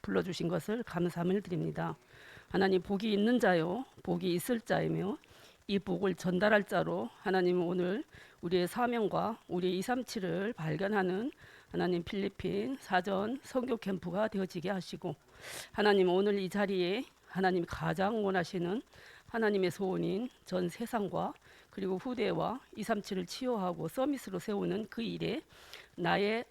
불러주신 것을 감사함을 드립니다. 하나님, 복이 있는 자요 복이 있을 자이며 이 복을 전달할 자로 하나님, 오늘 우리의 사명과 우리의 237을 발견하는 하나님, 필리핀 사전 선교 캠프가 되어지게 하시고, 하나님, 오늘 이 자리에 하나님이 가장 원하시는 하나님의 소원인 전 세상과 그리고 후대와 237을 치유하고 서밋으로 세우는 그 일에 나의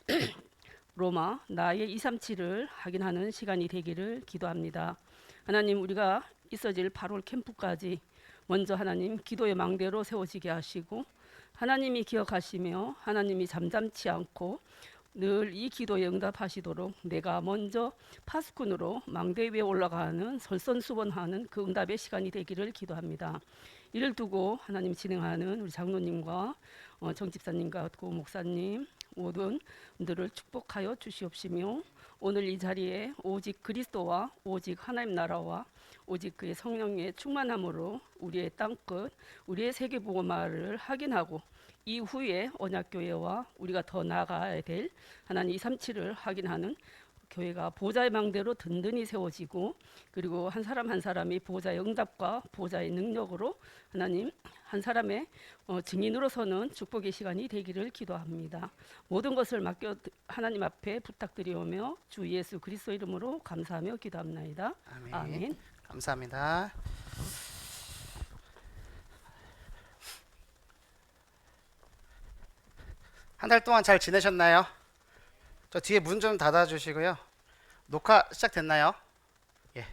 로마 나의 237을 확인하는 시간이 되기를 기도합니다. 하나님, 우리가 있어질 8월 캠프까지 먼저 하나님 기도의 망대로 세워지게 하시고, 하나님이 기억하시며 하나님이 잠잠치 않고 늘 이 기도에 응답하시도록 내가 먼저 파수꾼으로 망대 위에 올라가는 설선수범하는 그 응답의 시간이 되기를 기도합니다. 이를 두고 하나님 진행하는 우리 장로님과 정집사님과 고 목사님 모든 분들을 축복하여 주시옵시며, 오늘 이 자리에 오직 그리스도와 오직 하나님 나라와 오직 그의 성령의 충만함으로 우리의 땅끝 우리의 세계복음화를 확인하고 이후에 언약교회와 우리가 더 나아가야 될 하나님 237을 확인하는 교회가 보좌의 망대로 든든히 세워지고, 그리고 한 사람 한 사람이 보좌의 응답과 보좌의 능력으로 하나님 한 사람의 증인으로서는 축복의 시간이 되기를 기도합니다. 모든 것을 맡겨 하나님 앞에 부탁드리오며 주 예수 그리스도 이름으로 감사하며 기도합나이다. 아멘. 아멘. 감사합니다. 한 달 동안 잘 지내셨나요? 저 뒤에 문 좀 닫아주시고요. 녹화 시작됐나요? 예.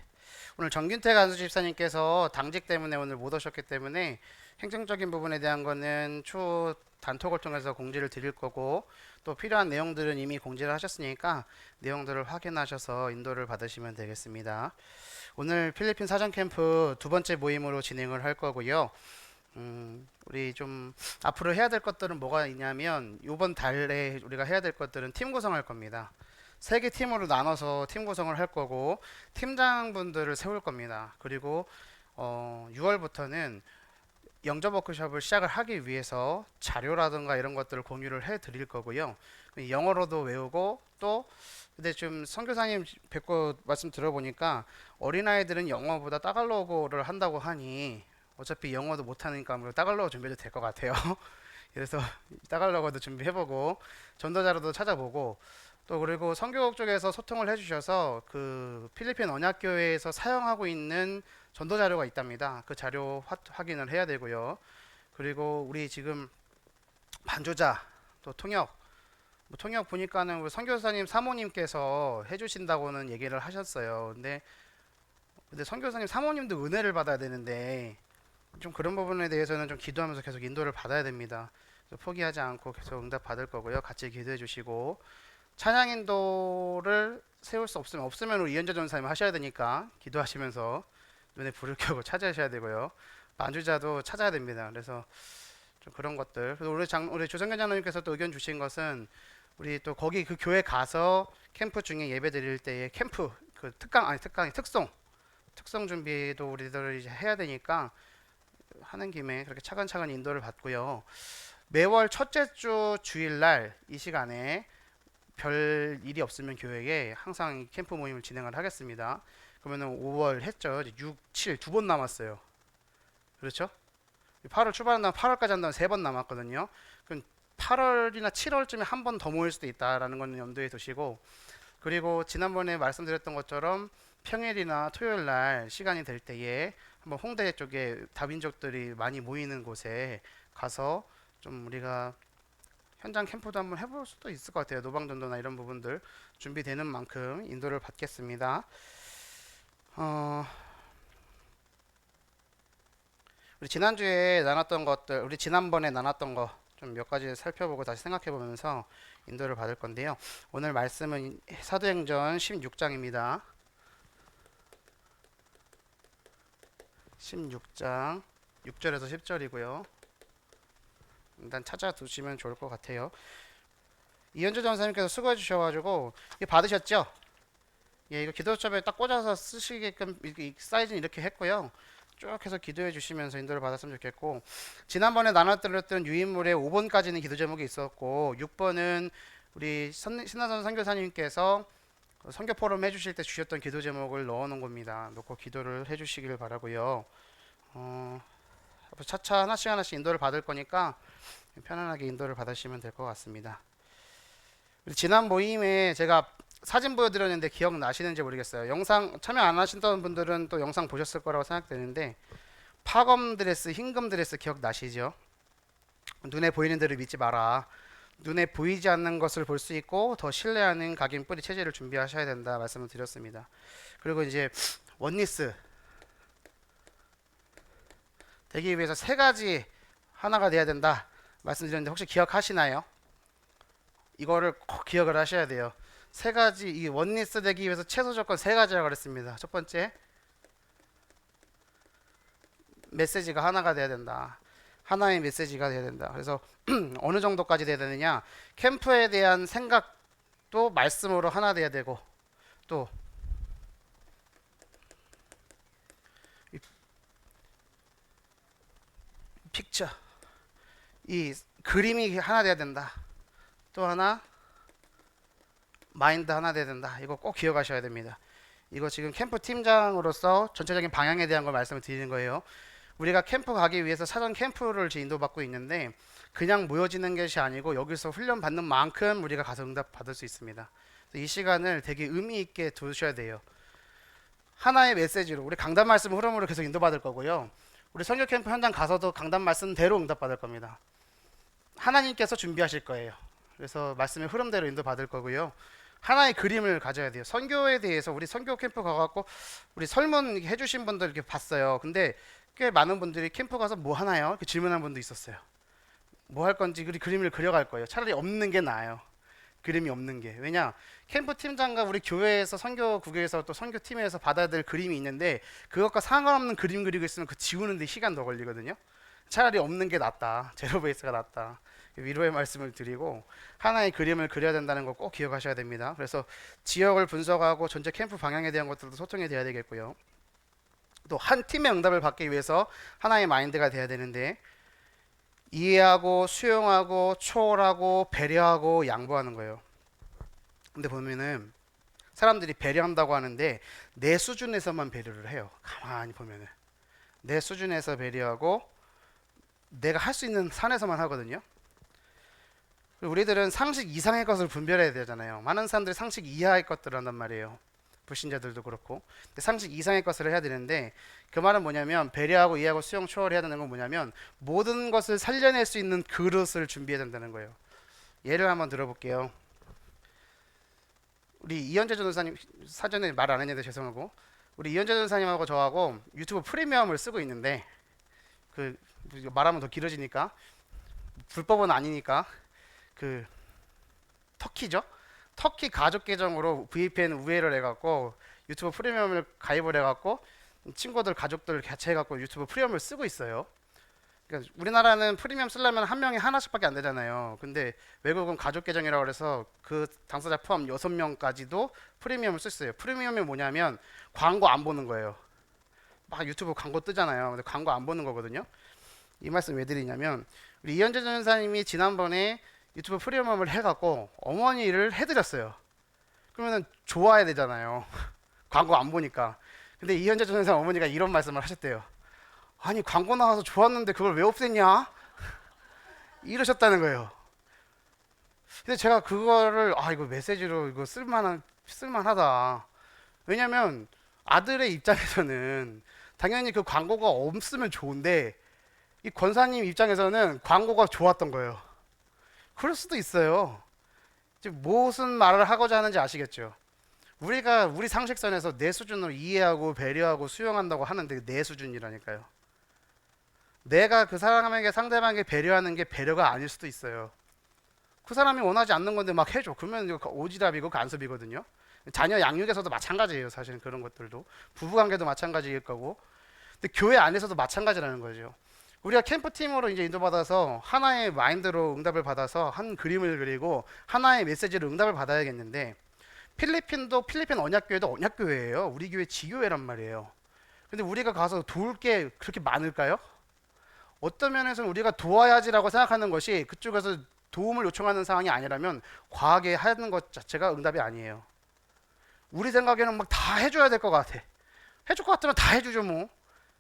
오늘 정균태 간수 집사님께서 당직 때문에 오늘 못 오셨기 때문에 행정적인 부분에 대한 거는 추후 단톡을 통해서 공지를 드릴 거고, 또 필요한 내용들은 이미 공지를 하셨으니까 내용들을 확인하셔서 인도를 받으시면 되겠습니다. 오늘 필리핀 사전 캠프 두 번째 모임으로 진행을 할 거고요. 우리 좀 앞으로 해야 될 것들은 뭐가 있냐면, 이번 달에 우리가 해야 될 것들은 팀 구성할 겁니다. 3개 팀으로 나눠서 팀 구성을 할 거고, 팀장분들을 세울 겁니다. 그리고 6월부터는 영접 워크숍을 시작을 하기 위해서 자료라든가 이런 것들을 공유를 해 드릴 거고요. 영어로도 외우고, 또 근데 좀 선교사님 뵙고 말씀 들어보니까 어린아이들은 영어보다 따갈로그를 한다고 하니 어차피 영어도 못하니까 따갈로그 준비해도 될 것 같아요. 그래서 따갈로그도 준비해보고 전도자료도 찾아보고, 또 그리고 선교국 쪽에서 소통을 해주셔서 그 필리핀 언약교회에서 사용하고 있는 전도자료가 있답니다. 그 자료 확인을 해야 되고요. 그리고 우리 지금 반주자 또 통역, 통역 보니까는 우리 선교사님 사모님께서 해주신다고는 얘기를 하셨어요. 근데 선교사님 사모님도 은혜를 받아야 되는데 좀 그런 부분에 대해서는 좀 기도하면서 계속 인도를 받아야 됩니다. 포기하지 않고 계속 응답 받을 거고요. 같이 기도해 주시고, 찬양 인도를 세울 수 없으면 우리 이현재 전사님 하셔야 되니까 기도하시면서 눈에 불을 켜고 찾으셔야 되고요. 반주자도 찾아야 됩니다. 그래서 좀 그런 것들. 그리고 우리 조성현 장로님께서 또 의견 주신 것은, 우리 또 거기 그 교회 가서 캠프 중에 예배 드릴 때에 캠프 그 특성 준비도 우리들 이제 해야 되니까 하는 김에 그렇게 차근차근 인도를 받고요. 매월 첫째 주 주일날 이 시간에 별 일이 없으면 교회에 항상 캠프 모임을 진행을 하겠습니다. 그러면은 5월 했죠. 이제 6, 7 두 번 남았어요. 그렇죠? 8월 출발한다면 8월까지 한다면 3번 남았거든요. 그럼 8월이나 7월쯤에 한 번 더 모일 수도 있다라는 건 염두에 두시고, 그리고 지난번에 말씀드렸던 것처럼 평일이나 토요일 날 시간이 될 때에 한번 홍대 쪽에 다민족들이 많이 모이는 곳에 가서 좀 우리가 현장 캠프도 한번 해볼 수도 있을 것 같아요. 노방전도나 이런 부분들 준비되는 만큼 인도를 받겠습니다. 우리 지난주에 나눴던 것들, 우리 지난번에 나눴던 거 좀 몇 가지 살펴보고 다시 생각해 보면서 인도를 받을 건데요. 오늘 말씀은 사도행전 16장입니다. 16장 6절에서 10절이고요. 일단 찾아두시면 좋을 것 같아요. 이현주 전사님께서 수고해 주셔가지고 이거 받으셨죠? 예, 이거 기도첩에 딱 꽂아서 쓰시게끔 사이즈는 이렇게 했고요. 쭉 해서 기도해 주시면서 인도를 받았으면 좋겠고, 지난번에 나눠드렸던 유인물의 5번까지는 기도 제목이 있었고, 6번은 우리 신나선 선교사님께서 선교 포럼 해주실 때 주셨던 기도 제목을 넣어놓은 겁니다. 놓고 기도를 해주시길 바라고요. 차차 하나씩 인도를 받을 거니까 편안하게 인도를 받으시면 될 것 같습니다. 지난 모임에 제가 사진 보여드렸는데 기억나시는지 모르겠어요. 영상 참여 안 하셨던 분들은 또 영상 보셨을 거라고 생각되는데 파검 드레스, 흰금 드레스 기억나시죠? 눈에 보이는 대로 믿지 마라. 눈에 보이지 않는 것을 볼 수 있고 더 신뢰하는 각인 뿌리 체질을 준비하셔야 된다 말씀을 드렸습니다. 그리고 이제 원리스 되기 위해서 세 가지 하나가 돼야 된다 말씀드렸는데 혹시 기억하시나요? 이거를 꼭 기억을 하셔야 돼요. 세 가지, 이 원리스 되기 위해서 최소 조건 세 가지라고 그랬습니다. 첫 번째, 메시지가 하나가 돼야 된다. 하나의 메시지가 돼야 된다. 그래서 어느 정도까지 돼야 되느냐? 캠프에 대한 생각도 말씀으로 하나 돼야 되고, 또 픽처, 이 그림이 하나 돼야 된다. 또 하나 마인드 하나 돼야 된다. 이거 꼭 기억하셔야 됩니다. 이거 지금 캠프 팀장으로서 전체적인 방향에 대한 걸 말씀을 드리는 거예요. 우리가 캠프 가기 위해서 사전 캠프를 지금 인도받고 있는데 그냥 모여지는 것이 아니고 여기서 훈련 받는 만큼 우리가 가서 응답 받을 수 있습니다. 이 시간을 되게 의미 있게 두셔야 돼요. 하나의 메시지로 우리 강단 말씀 흐름으로 계속 인도받을 거고요. 우리 선교 캠프 현장 가서도 강단 말씀대로 응답 받을 겁니다. 하나님께서 준비하실 거예요. 그래서 말씀의 흐름대로 인도받을 거고요. 하나의 그림을 가져야 돼요. 선교에 대해서 우리 선교 캠프 가갖고 우리 설문 해주신 분들 이렇게 봤어요. 근데 꽤 많은 분들이 캠프 가서 뭐 하나요? 이렇게 질문한 분도 있었어요. 뭐 할 건지 그림을 그려갈 거예요. 차라리 없는 게 나아요. 그림이 없는 게. 왜냐? 캠프 팀장과 우리 교회에서 선교국에서 또 선교팀에서 받아야 될 그림이 있는데 그것과 상관없는 그림 그리고 있으면 그 지우는데 시간 더 걸리거든요. 차라리 없는 게 낫다. 제로 베이스가 낫다. 위로의 말씀을 드리고 하나의 그림을 그려야 된다는 거 꼭 기억하셔야 됩니다. 그래서 지역을 분석하고 전체 캠프 방향에 대한 것들도 소통이 돼야 되겠고요. 또 한 팀의 응답을 받기 위해서 하나의 마인드가 돼야 되는데 이해하고 수용하고 초월하고 배려하고 양보하는 거예요. 근데 보면은 사람들이 배려한다고 하는데 내 수준에서만 배려를 해요. 가만히 보면은 내 수준에서 배려하고 내가 할 수 있는 선에서만 하거든요. 우리들은 상식 이상의 것을 분별해야 되잖아요. 많은 사람들이 상식 이하의 것들을 한단 말이에요. 불신자들도 그렇고. 근데 상식 이상의 것을 해야 되는데 그 말은 뭐냐면 배려하고 이해하고 수용 초월해야 되는 건 뭐냐면 모든 것을 살려낼 수 있는 그릇을 준비해야 된다는 거예요. 예를 한번 들어볼게요. 우리 이현재 전도사님 사전에 말 안 했는데 죄송하고 우리 이현재 전도사님하고 저하고 유튜브 프리미엄을 쓰고 있는데 그 말하면 더 길어지니까 불법은 아니니까 그 터키죠. 터키 가족 계정으로 VPN 우회를 해갖고 유튜브 프리미엄을 가입을 해갖고 친구들 가족들 같이 해갖고 유튜브 프리미엄을 쓰고 있어요. 그러니까 우리나라는 프리미엄 쓰려면 한 명이 하나씩밖에 안 되잖아요. 근데 외국은 가족 계정이라고 해서 그 당사자 포함 6명까지도 프리미엄을 쓸 수 있어요. 프리미엄이 뭐냐면 광고 안 보는 거예요. 막 유튜브 광고 뜨잖아요. 근데 광고 안 보는 거거든요. 이 말씀 왜 드리냐면 우리 이현재 전사님이 지난번에 유튜브 프리미엄을 해갖고 어머니를 해드렸어요. 그러면 좋아야 되잖아요. 광고 안 보니까. 근데 이현재 전사 어머니가 이런 말씀을 하셨대요. 아니 광고 나와서 좋았는데 그걸 왜 없앴냐? 이러셨다는 거예요. 근데 제가 그거를 이거 메시지로 이거 쓸만하다. 왜냐면 아들의 입장에서는 당연히 그 광고가 없으면 좋은데 이 권사님 입장에서는 광고가 좋았던 거예요. 그럴 수도 있어요. 지금 무슨 말을 하고자 하는지 아시겠죠? 우리가 우리 상식선에서 내 수준으로 이해하고 배려하고 수용한다고 하는데 내 수준이라니까요. 내가 그 사람에게 상대방에게 배려하는 게 배려가 아닐 수도 있어요. 그 사람이 원하지 않는 건데 막 해줘. 그러면 이거 오지랖이고 간섭이거든요. 자녀 양육에서도 마찬가지예요. 사실은 그런 것들도 부부관계도 마찬가지일 거고, 근데 교회 안에서도 마찬가지라는 거죠. 우리가 캠프팀으로 이제 인도받아서 하나의 마인드로 응답을 받아서 한 그림을 그리고 하나의 메시지로 응답을 받아야겠는데 필리핀 언약교회도 언약교회예요. 우리 교회 지교회란 말이에요. 근데 우리가 가서 도울 게 그렇게 많을까요? 어떤 면에서는 우리가 도와야지라고 생각하는 것이 그쪽에서 도움을 요청하는 상황이 아니라면 과하게 하는 것 자체가 응답이 아니에요. 우리 생각에는 막 다 해줘야 될 것 같아. 해줄 것 같으면 다 해주죠 뭐.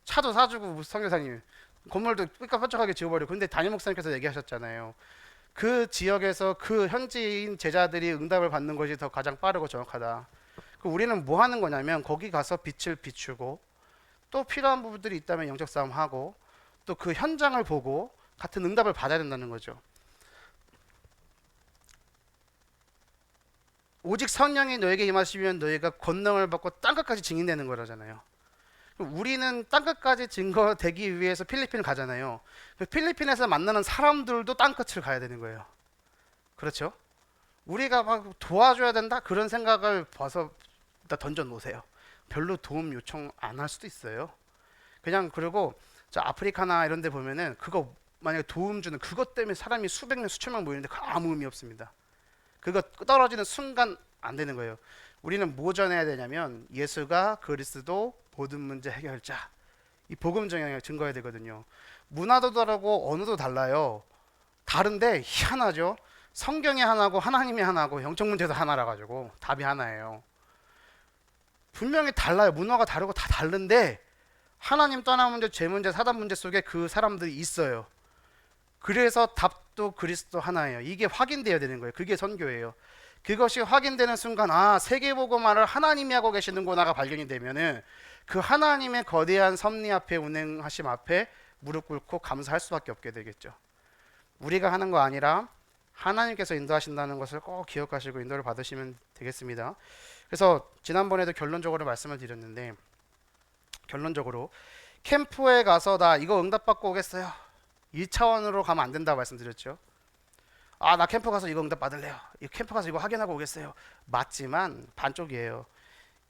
차도 사주고 뭐 선교사님 건물도 삐까뻔쩍하게 지어버려. 근데 담임 목사님께서 얘기하셨잖아요. 그 지역에서 그 현지인 제자들이 응답을 받는 것이 더 가장 빠르고 정확하다. 우리는 뭐 하는 거냐면 거기 가서 빛을 비추고 또 필요한 부분들이 있다면 영적 싸움 하고 또 그 현장을 보고 같은 응답을 받아야 된다는 거죠. 오직 성령이 너에게 임하시면 너희가 권능을 받고 땅끝까지 증인되는 거라잖아요. 우리는 땅끝까지 증거되기 위해서 필리핀을 가잖아요. 필리핀에서 만나는 사람들도 땅끝을 가야 되는 거예요. 그렇죠? 우리가 막 도와줘야 된다 그런 생각을 벗어 던져 놓으세요. 별로 도움 요청 안 할 수도 있어요. 그냥 그리고 저 아프리카나 이런 데 보면은 그거 만약에 도움 주는 그것 때문에 사람이 수백 명 수천 명 모이는데 아무 의미 없습니다. 그거 떨어지는 순간 안 되는 거예요. 우리는 뭐 전해야 되냐면 예수가 그리스도 모든 문제 해결자. 이 복음 정향을 증거해야 되거든요. 문화도 다르고 언어도 달라요. 다른데 희한하죠. 성경이 하나고 하나님이 하나고 영적 문제도 하나라 가지고 답이 하나예요. 분명히 달라요. 문화가 다르고 다 다른데 하나님 떠난 문제, 죄 문제, 사단 문제 속에 그 사람들이 있어요. 그래서 답도 그리스도 하나예요. 이게 확인되어야 되는 거예요. 그게 선교예요. 그것이 확인되는 순간 아 세계복음화를 하나님이 하고 계시는구나가 발견이 되면은 그 하나님의 거대한 섭리 앞에 운행하심 앞에 무릎 꿇고 감사할 수밖에 없게 되겠죠. 우리가 하는 거 아니라 하나님께서 인도하신다는 것을 꼭 기억하시고 인도를 받으시면 되겠습니다. 그래서 지난번에도 결론적으로 말씀을 드렸는데 결론적으로 캠프에 가서 나 이거 응답받고 오겠어요. 이 차원으로 가면 안 된다고 말씀드렸죠. 아, 나 캠프 가서 이거 응답 받을래요. 이 캠프 가서 이거 확인하고 오겠어요. 맞지만 반쪽이에요.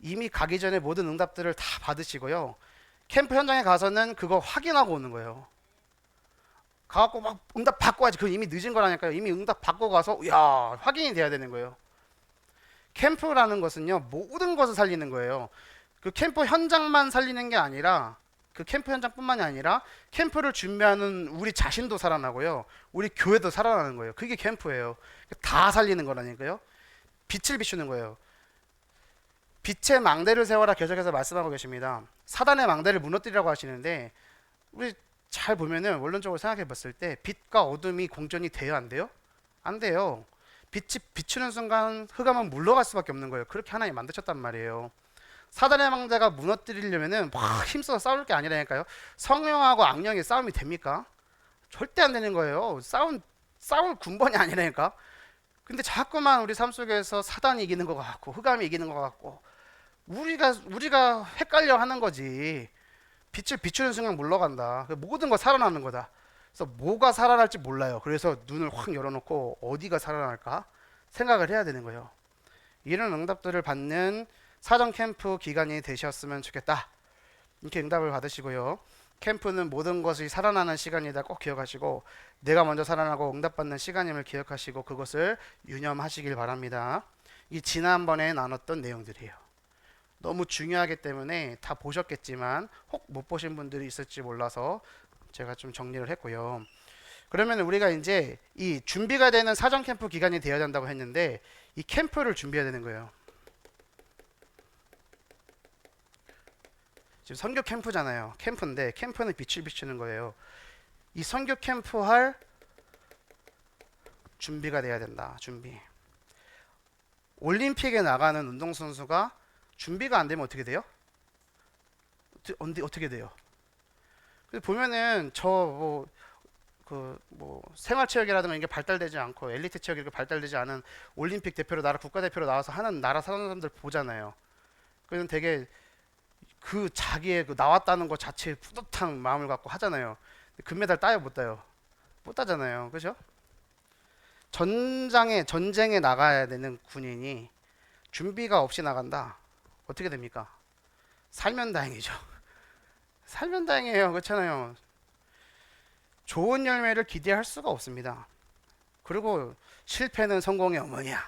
이미 가기 전에 모든 응답들을 다 받으시고요. 캠프 현장에 가서는 그거 확인하고 오는 거예요. 가갖고 막 응답 받고 와야지. 그건 이미 늦은 거라니까요. 이미 응답 받고 가서 야 확인이 돼야 되는 거예요. 캠프라는 것은요 모든 것을 살리는 거예요. 그 캠프 현장만 살리는 게 아니라 그 캠프 현장뿐만이 아니라 캠프를 준비하는 우리 자신도 살아나고요. 우리 교회도 살아나는 거예요. 그게 캠프예요. 다 살리는 거라니까요. 빛을 비추는 거예요. 빛의 망대를 세워라 계속해서 말씀하고 계십니다. 사단의 망대를 무너뜨리라고 하시는데 우리 잘 보면은 원론적으로 생각해 봤을 때 빛과 어둠이 공존이 돼요 안 돼요? 안 돼요. 빛이 비추는 순간 흑암은 물러갈 수밖에 없는 거예요. 그렇게 하나님 만드셨단 말이에요. 사단의 망대가 무너뜨리려면은 막 힘써서 싸울 게 아니라니까요. 성령하고 악령의 싸움이 됩니까? 절대 안 되는 거예요. 싸울 군번이 아니라니까. 근데 자꾸만 우리 삶 속에서 사단이 이기는 것 같고 흑암이 이기는 것 같고 우리가 헷갈려 하는 거지. 빛을 비추는 순간 물러간다. 모든 거 살아나는 거다. 그래서 뭐가 살아날지 몰라요. 그래서 눈을 확 열어놓고 어디가 살아날까 생각을 해야 되는 거예요. 이런 응답들을 받는 사전 캠프 기간이 되셨으면 좋겠다. 이렇게 응답을 받으시고요. 캠프는 모든 것이 살아나는 시간이다 꼭 기억하시고 내가 먼저 살아나고 응답받는 시간임을 기억하시고 그것을 유념하시길 바랍니다. 이 지난번에 나눴던 내용들이에요. 너무 중요하기 때문에 다 보셨겠지만 혹 못 보신 분들이 있을지 몰라서 제가 좀 정리를 했고요. 그러면 우리가 이제 이 준비가 되는 사전 캠프 기간이 되어야 된다고 했는데 이 캠프를 준비해야 되는 거예요. 지금 선교 캠프잖아요. 캠프인데 캠프는 빛을 비추는 거예요. 이 선교 캠프 할 준비가 돼야 된다. 준비. 올림픽에 나가는 운동선수가 준비가 안 되면 어떻게 돼요? 어떻게 돼요? 보면은 생활체육이라든가 이게 발달되지 않고 엘리트 체육이 발달되지 않은 올림픽 대표로 나라 국가대표로 나와서 하는 나라 사람들 보잖아요. 그는 되게 그 자기의 그 나왔다는 것 자체에 뿌듯한 마음을 갖고 하잖아요. 금메달 따요 못 따요? 못 따잖아요. 그죠? 전쟁에 나가야 되는 군인이 준비가 없이 나간다. 어떻게 됩니까? 살면 다행이죠. 살면 다행이에요. 그렇잖아요. 좋은 열매를 기대할 수가 없습니다. 그리고 실패는 성공의 어머니야.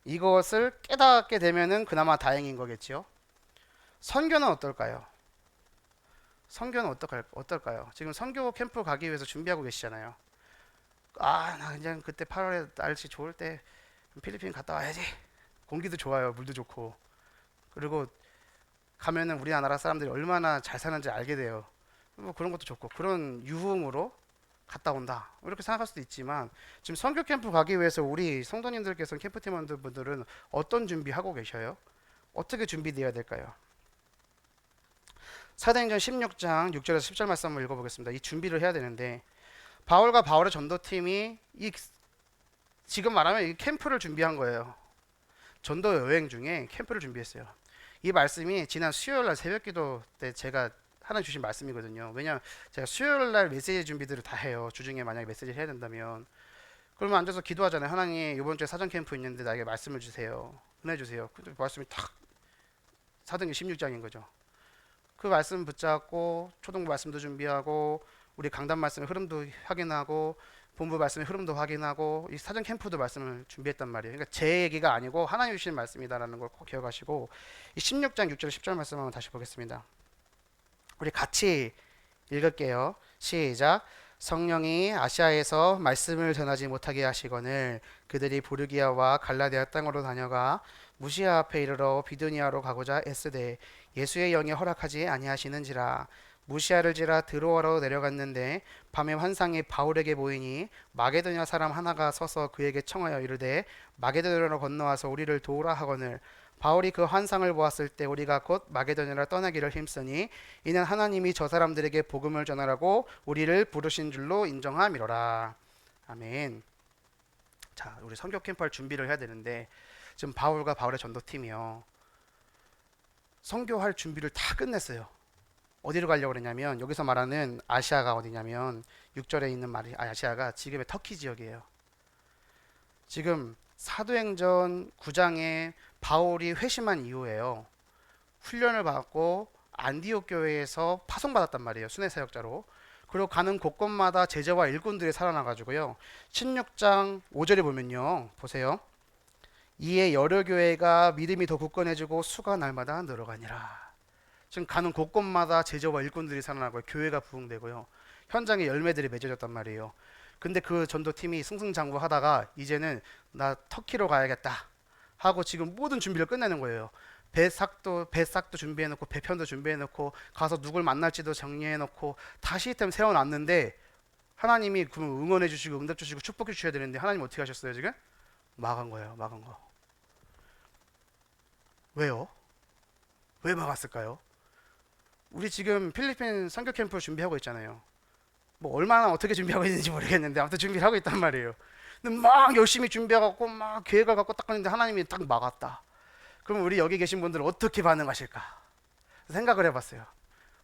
이것을 깨닫게 되면은 그나마 다행인 거겠지요. 선교는 어떨까요? 선교는 어떨까요? 지금 선교 캠프 가기 위해서 준비하고 계시잖아요. 아, 나 그냥 그때 8월에 날씨 좋을 때 필리핀 갔다 와야지. 공기도 좋아요. 물도 좋고. 그리고 가면은 우리나라 사람들이 얼마나 잘 사는지 알게 돼요. 뭐 그런 것도 좋고 그런 유흥으로 갔다 온다 이렇게 생각할 수도 있지만 지금 선교 캠프 가기 위해서 우리 성도님들께서 캠프팀원들은 어떤 준비하고 계셔요? 어떻게 준비되어야 될까요? 사도행전 16장 6절에서 10절 말씀 한번 읽어보겠습니다. 이 준비를 해야 되는데 바울과 바울의 전도팀이 이 지금 말하면 이 캠프를 준비한 거예요. 전도 여행 중에 캠프를 준비했어요. 이 말씀이 지난 수요일날 새벽기도 때 제가 하나 주신 말씀이거든요. 왜냐하면 제가 수요일날 메시지 준비들을 다 해요. 주중에 만약에 메시지를 해야 된다면 그러면 앉아서 기도하잖아요. 하나님 이번 주에 사전 캠프 있는데 나에게 말씀을 주세요. 은혜 주세요. 근데 말씀이 탁 사도행전 16장인 거죠. 그 말씀 붙잡고 초등부 말씀도 준비하고 우리 강단 말씀의 흐름도 확인하고 본부 말씀의 흐름도 확인하고 이 사전 캠프도 말씀을 준비했단 말이에요. 그러니까 제 얘기가 아니고 하나님 주신 말씀이다라는 걸 꼭 기억하시고 이 16장 6절 10절 말씀 한번 다시 보겠습니다. 우리 같이 읽을게요. 시작. 성령이 아시아에서 말씀을 전하지 못하게 하시거늘 그들이 부르기아와 갈라디아 땅으로 다녀가 무시아 앞에 이르러 비두니아로 가고자 애쓰되 예수의 영이 허락하지 아니하시는지라. 무시아를 지나 드로아로 내려갔는데 밤에 환상이 바울에게 보이니 마게도냐 사람 하나가 서서 그에게 청하여 이르되 마게도냐로 건너와서 우리를 도우라 하거늘 바울이 그 환상을 보았을 때 우리가 곧 마게도냐로 떠나기를 힘쓰니 이는 하나님이 저 사람들에게 복음을 전하라고 우리를 부르신 줄로 인정함이로라. 아멘. 자, 우리 선교 캠프할 준비를 해야 되는데 지금 바울과 바울의 전도팀이요. 선교할 준비를 다 끝냈어요. 어디로 가려고 그랬냐면 여기서 말하는 아시아가 어디냐면 6절에 있는 말이 아시아가 지금의 터키 지역이에요. 지금 사도행전 9장에 바울이 회심한 이후에요. 훈련을 받고 안디옥 교회에서 파송받았단 말이에요. 순회 사역자로. 그리고 가는 곳곳마다 제자와 일꾼들이 살아나가지고요. 16장 5절에 보면요. 보세요. 이에 여러 교회가 믿음이 더 굳건해지고 수가 날마다 늘어가니라. 지금 가는 곳곳마다 제자와 일꾼들이 살아나고 교회가 부흥되고요. 현장에 열매들이 맺어졌단 말이에요. 근데 그 전도팀이 승승장구하다가 이제는 나 터키로 가야겠다 하고 지금 모든 준비를 끝내는 거예요. 배싹도 준비해놓고 배편도 준비해놓고 가서 누굴 만날지도 정리해놓고 다 시스템 세워놨는데 하나님이 그럼 응원해주시고 응답 주시고 축복해 주셔야 되는데 하나님 어떻게 하셨어요 지금? 막은 거예요. 막은 거. 왜요? 왜 막았을까요? 우리 지금 필리핀 선교 캠프 준비하고 있잖아요. 뭐 얼마나 어떻게 준비하고 있는지 모르겠는데 아무튼 준비를 하고 있단 말이에요. 근데 막 열심히 준비해갖고 막 계획을 갖고 딱 했는데 하나님이 딱 막았다. 그럼 우리 여기 계신 분들은 어떻게 반응하실까? 생각을 해봤어요.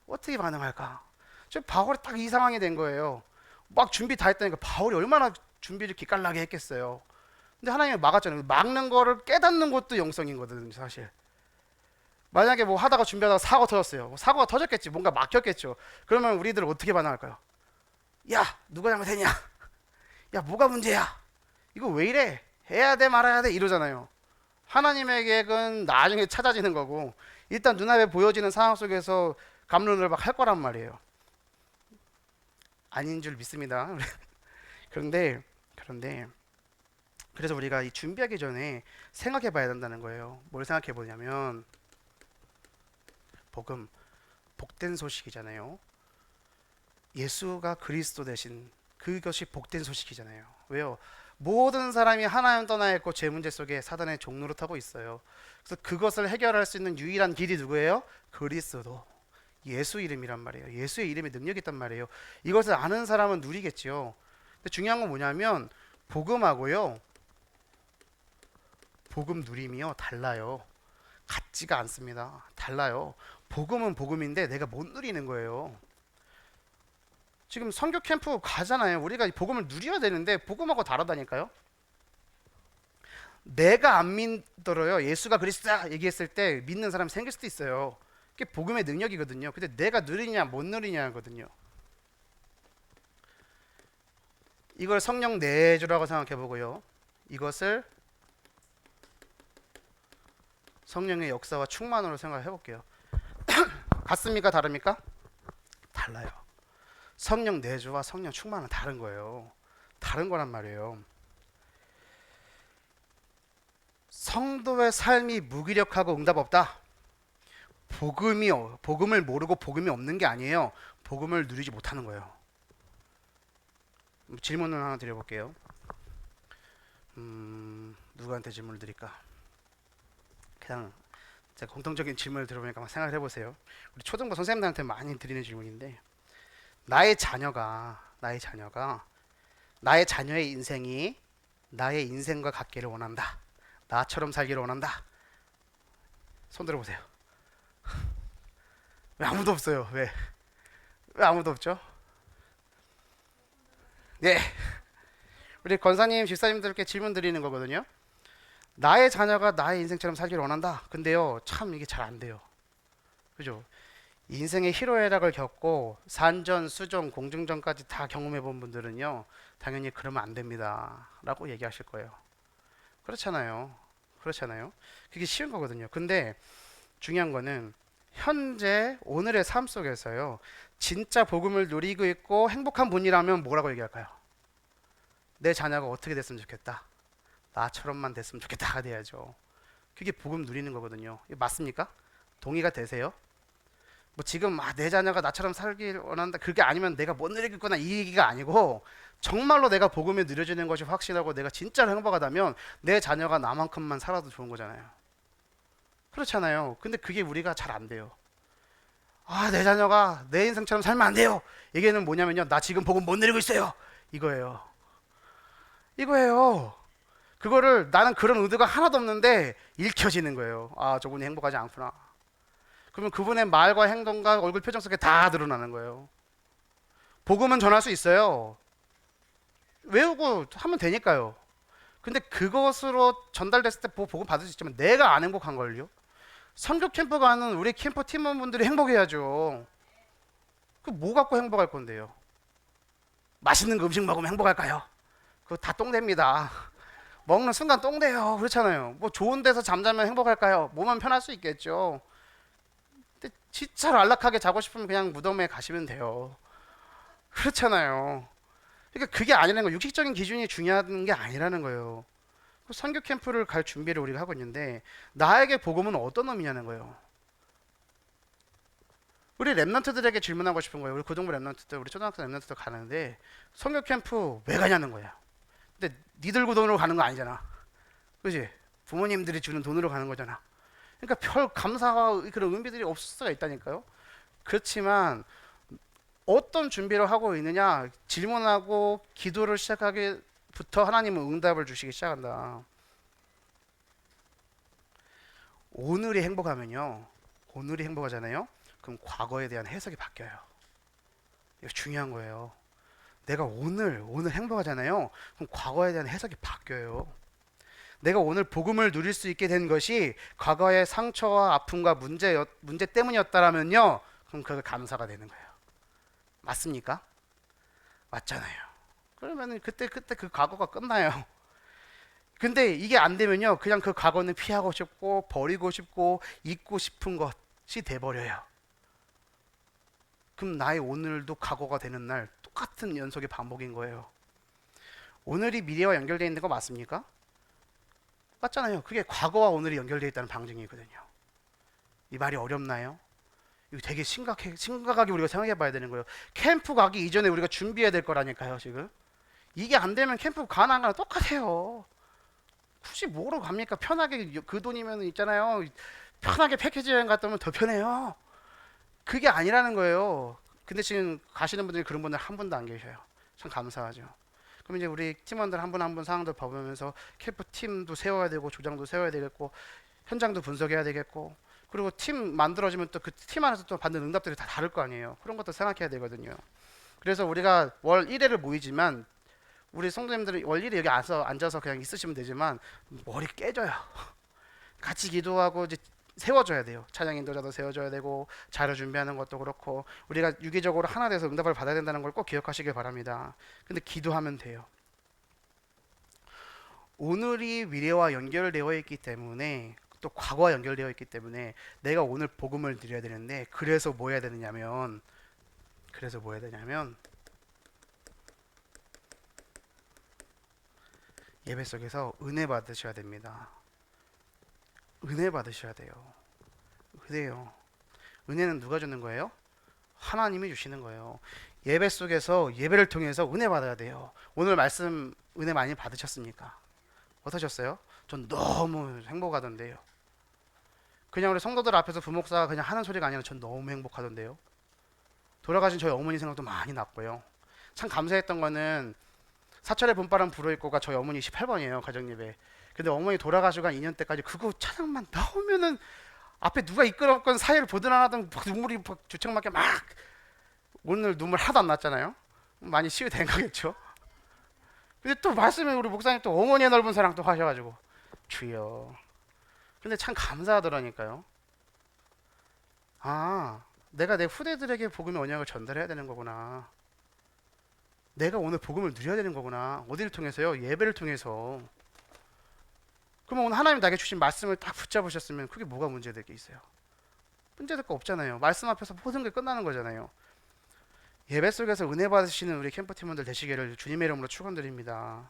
어떻게 반응할까? 지금 바울이 딱 이 상황이 된 거예요. 막 준비 다 했다니까 바울이 얼마나 준비를 기깔나게 했겠어요. 근데 하나님이 막았잖아요. 막는 거를 깨닫는 것도 영성이거든요, 사실. 만약에 뭐 하다가 준비하다가 사고가 터졌어요. 사고가 터졌겠지. 뭔가 막혔겠죠. 그러면 우리들은 어떻게 반응할까요? 야, 누가 잘못했냐? 야, 뭐가 문제야? 이거 왜 이래? 해야 돼 말아야 돼 이러잖아요. 하나님의 계획은 나중에 찾아지는 거고 일단 눈앞에 보여지는 상황 속에서 갑론을 막 할 거란 말이에요. 아닌 줄 믿습니다. 그런데 그래서 우리가 이 준비하기 전에 생각해 봐야 된다는 거예요. 뭘 생각해 보냐면 복음, 복된 소식이잖아요. 예수가 그리스도 되신 그것이 복된 소식이잖아요. 왜요? 모든 사람이 하나님 떠나 있고 죄 문제 속에 사단의 종로를 타고 있어요. 그래서 그것을 해결할 수 있는 유일한 길이 누구예요? 그리스도. 예수 이름이란 말이에요. 예수의 이름에 능력이 있단 말이에요. 이것을 아는 사람은 누리겠죠. 근데 중요한 건 뭐냐면 복음하고요. 복음 누림이요. 달라요. 같지가 않습니다. 달라요. 복음은 복음인데 내가 못 누리는 거예요. 지금 선교 캠프 가잖아요. 우리가 복음을 누려야 되는데 복음하고 다르다니까요. 내가 안 믿더라요. 예수가 그리스도다 얘기했을 때 믿는 사람이 생길 수도 있어요. 그게 복음의 능력이거든요. 근데 내가 누리냐 못 누리냐거든요. 이걸 성령 내주라고 생각해 보고요. 이것을 성령의 역사와 충만으로 생각해 볼게요. 같습니까? 다릅니까? 달라요. 성령 내주와 성령 충만은 다른 거예요. 다른 거란 말이에요. 성도의 삶이 무기력하고 응답 없다. 복음을 모르고 복음이 없는 게 아니에요. 복음을 누리지 못하는 거예요. 질문을 하나 드려볼게요. 누구한테 질문을 드릴까? 그냥 제가 공통적인 질문을 들어보니까 한번 생각을 해보세요. 우리 초등부 선생님들한테 많이 드리는 질문인데, 나의 자녀의 인생이 나의 인생과 같기를 원한다. 나처럼 살기를 원한다. 손 들어보세요. 왜 아무도 없어요? 왜 아무도 없죠? 네, 우리 권사님, 집사님들께 질문 드리는 거거든요. 나의 자녀가 나의 인생처럼 살기를 원한다. 근데요, 참 이게 잘 안 돼요. 그죠? 인생의 희로애락을 겪고 산전, 수전, 공중전까지 다 경험해 본 분들은요, 당연히 그러면 안 됩니다. 라고 얘기하실 거예요. 그렇잖아요. 그렇잖아요. 그게 쉬운 거거든요. 근데 중요한 거는 현재 오늘의 삶 속에서요, 진짜 복음을 누리고 있고 행복한 분이라면 뭐라고 얘기할까요? 내 자녀가 어떻게 됐으면 좋겠다. 나처럼만 됐으면 좋겠다가 돼야죠. 그게 복음 누리는 거거든요. 이거 맞습니까? 동의가 되세요? 뭐 지금 내 자녀가 나처럼 살길 원한다, 그게 아니면 내가 못 누리겠구나, 이 얘기가 아니고, 정말로 내가 복음에 누려지는 것이 확실하고 내가 진짜로 행복하다면 내 자녀가 나만큼만 살아도 좋은 거잖아요. 그렇잖아요. 근데 그게 우리가 잘 안 돼요. 내 자녀가 내 인생처럼 살면 안 돼요. 얘기는 뭐냐면요, 나 지금 복음 못 누리고 있어요, 이거예요. 이거예요. 그거를 나는 그런 의도가 하나도 없는데 읽혀지는 거예요. 저분이 행복하지 않구나. 그러면 그분의 말과 행동과 얼굴 표정 속에 다 드러나는 거예요. 복음은 전할 수 있어요. 외우고 하면 되니까요. 근데 그것으로 전달됐을 때 복음 받을 수 있지만 내가 안 행복한 걸요? 선교 캠프 가는 우리 캠프 팀원분들이 행복해야죠. 그 뭐 갖고 행복할 건데요? 맛있는 그 음식 먹으면 행복할까요? 그거 다 똥됩니다. 먹는 순간 똥돼요. 그렇잖아요. 뭐 좋은 데서 잠자면 행복할까요? 몸은 편할 수 있겠죠. 근데 진짜로 안락하게 자고 싶으면 그냥 무덤에 가시면 돼요. 그렇잖아요. 그러니까 그게 아니라는 거예요. 육식적인 기준이 중요한 게 아니라는 거예요. 선교 캠프를 갈 준비를 우리가 하고 있는데, 나에게 복음은 어떤 의미냐는 거예요. 우리 랩런트들에게 질문하고 싶은 거예요. 우리 고등부 랩런트들, 우리 초등학생 랩런트들 가는데 선교 캠프 왜 가냐는 거야. 근데 니들 돈으로 가는 거 아니잖아. 그지? 부모님들이 주는 돈으로 가는 거잖아. 그러니까 별 감사와 그런 의미들이 없을 수가 있다니까요. 그렇지만 어떤 준비를 하고 있느냐, 질문하고 기도를 시작하기부터 하나님은 응답을 주시기 시작한다. 오늘이 행복하면요, 오늘이 행복하잖아요. 그럼 과거에 대한 해석이 바뀌어요. 이거 중요한 거예요. 내가 오늘 행복하잖아요. 그럼 과거에 대한 해석이 바뀌어요. 내가 오늘 복음을 누릴 수 있게 된 것이 과거의 상처와 아픔과 문제 때문이었다라면요, 그럼 그게 감사가 되는 거예요. 맞습니까? 맞잖아요. 그러면은 그때 그 과거가 끝나요. 근데 이게 안 되면요, 그냥 그 과거는 피하고 싶고 버리고 싶고 잊고 싶은 것이 돼버려요. 그럼 나의 오늘도 과거가 되는 날, 똑같은 연속의 반복인 거예요. 오늘이 미래와 연결되어 있는 거 맞습니까? 맞잖아요. 그게 과거와 오늘이 연결되어 있다는 방증이거든요. 이 말이 어렵나요? 이거 되게 심각하게 우리가 생각해 봐야 되는 거예요. 캠프 가기 이전에 우리가 준비해야 될 거라니까요, 지금. 이게 안 되면 캠프 가나 안 가나 똑같아요. 굳이 뭐로 갑니까? 편하게, 그 돈이면 있잖아요. 편하게 패키지 여행 갔다 오면 더 편해요. 그게 아니라는 거예요. 근데 지금 가시는 분들이 그런 분들 한 분도 안 계셔요. 참 감사하죠. 그럼 이제 우리 팀원들 한 분 한 분 상황들 봐보면서 캠프 팀도 세워야 되고, 조장도 세워야 되겠고, 현장도 분석해야 되겠고, 그리고 팀 만들어지면 또 그 팀 안에서 또 받는 응답들이 다 다를 거 아니에요. 그런 것도 생각해야 되거든요. 그래서 우리가 월 1회를 모이지만, 우리 성도님들은 월 1회 여기 앉아서 그냥 있으시면 되지만 머리 깨져요. 같이 기도하고 이제 세워줘야 돼요. 찬양 인도자도 세워줘야 되고, 자료 준비하는 것도 그렇고, 우리가 유기적으로 하나 돼서 응답을 받아야 된다는 걸 꼭 기억하시길 바랍니다. 근데 기도하면 돼요. 오늘이 미래와 연결되어 있기 때문에, 또 과거와 연결되어 있기 때문에 내가 오늘 복음을 드려야 되는데, 그래서 뭐 해야 되느냐면 예배 속에서 은혜 받으셔야 됩니다. 은혜 받으셔야 돼요. 그래요. 은혜는 누가 주는 거예요? 하나님이 주시는 거예요. 예배 속에서 예배를 통해서 은혜 받아야 돼요. 오늘 말씀 은혜 많이 받으셨습니까? 어떠셨어요? 전 너무 행복하던데요. 그냥 우리 성도들 앞에서 부목사가 그냥 하는 소리가 아니라 전 너무 행복하던데요. 돌아가신 저희 어머니 생각도 많이 났고요. 참 감사했던 거는 사철의 봄바람 불어있고가 저희 어머니 18번이에요 가정예배. 근데 어머니 돌아가시고 한 2년 때까지 그거 찬양만 나오면은 앞에 누가 이끌었건 사회를 보든 안 하든 막 눈물이 막 주책맞게 막, 오늘 눈물 하나도 안 났잖아요. 많이 치유된 거겠죠. 근데 또 말씀에 우리 목사님 또 어머니의 넓은 사랑 또 하셔가지고 주여. 근데 참 감사하더라니까요. 아, 내가 내 후대들에게 복음의 언약을 전달해야 되는 거구나. 내가 오늘 복음을 누려야 되는 거구나. 어디를 통해서요? 예배를 통해서. 그러면 오늘 하나님 나에게 주신 말씀을 딱 붙잡으셨으면 그게 뭐가 문제될 게 있어요? 문제될 거 없잖아요. 말씀 앞에서 모든 게 끝나는 거잖아요. 예배 속에서 은혜 받으시는 우리 캠프팀원들 되시기를 주님의 이름으로 축원드립니다.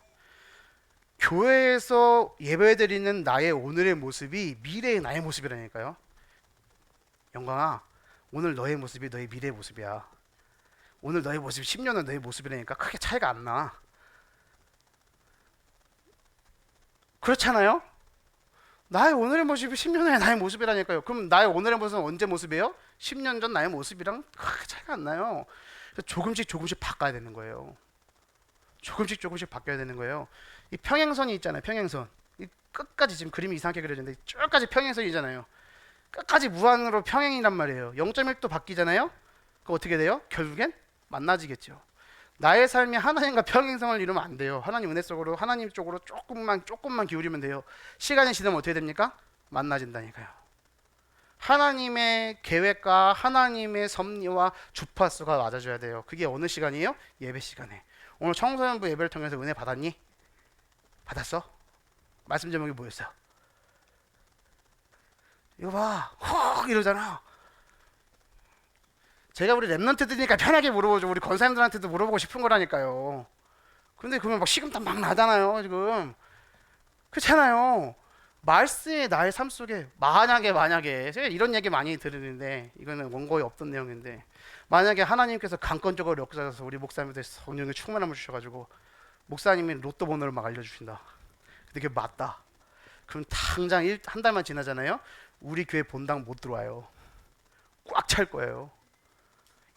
교회에서 예배드리는 나의 오늘의 모습이 미래의 나의 모습이라니까요. 영광아, 오늘 너의 모습이 너의 미래의 모습이야. 오늘 너의 모습이 10년 후 너의 모습이라니까 크게 차이가 안 나. 그렇잖아요? 나의 오늘의 모습이 10년 후의 나의 모습이라니까요. 그럼 나의 오늘의 모습은 언제 모습이에요? 10년 전 나의 모습이랑 크게 차이가 안 나요. 조금씩 조금씩 바꿔야 되는 거예요. 조금씩 조금씩 바뀌어야 되는 거예요. 이 평행선이 있잖아요. 평행선. 이 끝까지 지금 그림이 이상하게 그려졌는데 쭉까지 평행선이잖아요. 끝까지 무한으로 평행이란 말이에요. 0.1도 바뀌잖아요. 그거 어떻게 돼요? 결국엔 만나지겠죠. 나의 삶이 하나님과 평행성을 이루면 안 돼요. 하나님 은혜 속으로 하나님 쪽으로 조금만 기울이면 돼요. 시간이 지나면 어떻게 됩니까? 만나진다니까요. 하나님의 계획과 하나님의 섭리와 주파수가 맞아줘야 돼요. 그게 어느 시간이에요? 예배 시간에. 오늘 청소년부 예배를 통해서 은혜 받았니? 받았어? 말씀 제목이 뭐였어? 이거 봐, 훅 이러잖아. 제가 우리 랩런트들이니까 편하게 물어보죠. 우리 권사님들한테도 물어보고 싶은 거라니까요. 근데 그러면 막 식은땀 막 나잖아요 지금. 그렇잖아요. 말씀이 나의 삶 속에 만약에 제가 이런 얘기 많이 들으는데 이거는 원고에 없던 내용인데, 만약에 하나님께서 강권적으로 역사하셔서 우리 목사님들 성령의 충만함을 주셔가지고 목사님이 로또 번호를 막 알려주신다. 근데 그게 맞다. 그럼 당장 한 달만 지나잖아요. 우리 교회 본당 못 들어와요. 꽉 찰 거예요.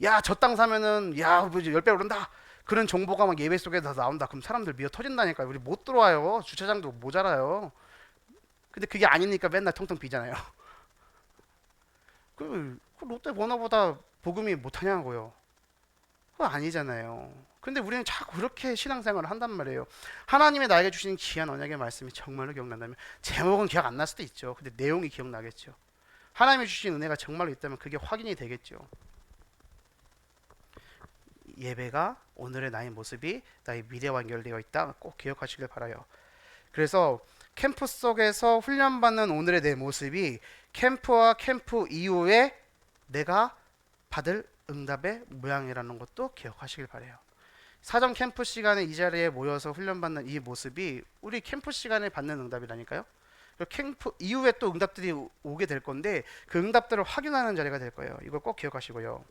야, 저 땅 사면은 야, 10배 오른다. 그런 정보가 막 예배 속에 다 나온다. 그럼 사람들 미어 터진다니까요. 우리 못 들어와요. 주차장도 모자라요. 근데 그게 아니니까 맨날 텅텅 비잖아요. 그 롯데 번호보다 복음이 못하냐고요. 그거 아니잖아요. 근데 우리는 자꾸 그렇게 신앙생활을 한단 말이에요. 하나님의 나에게 주신 귀한 언약의 말씀이 정말로 기억난다면, 제목은 기억 안 날 수도 있죠. 근데 내용이 기억나겠죠. 하나님이 주신 은혜가 정말로 있다면 그게 확인이 되겠죠. 예배가 오늘의 나의 모습이 나의 미래와 연결되어 있다. 꼭 기억하시길 바라요. 그래서 캠프 속에서 훈련받는 오늘의 내 모습이 캠프와 캠프 이후에 내가 받을 응답의 모양이라는 것도 기억하시길 바라요. 사전 캠프 시간에 이 자리에 모여서 훈련받는 이 모습이 우리 캠프 시간에 받는 응답이라니까요. 캠프 이후에 또 응답들이 오게 될 건데 그 응답들을 확인하는 자리가 될 거예요. 이걸 꼭 기억하시고요.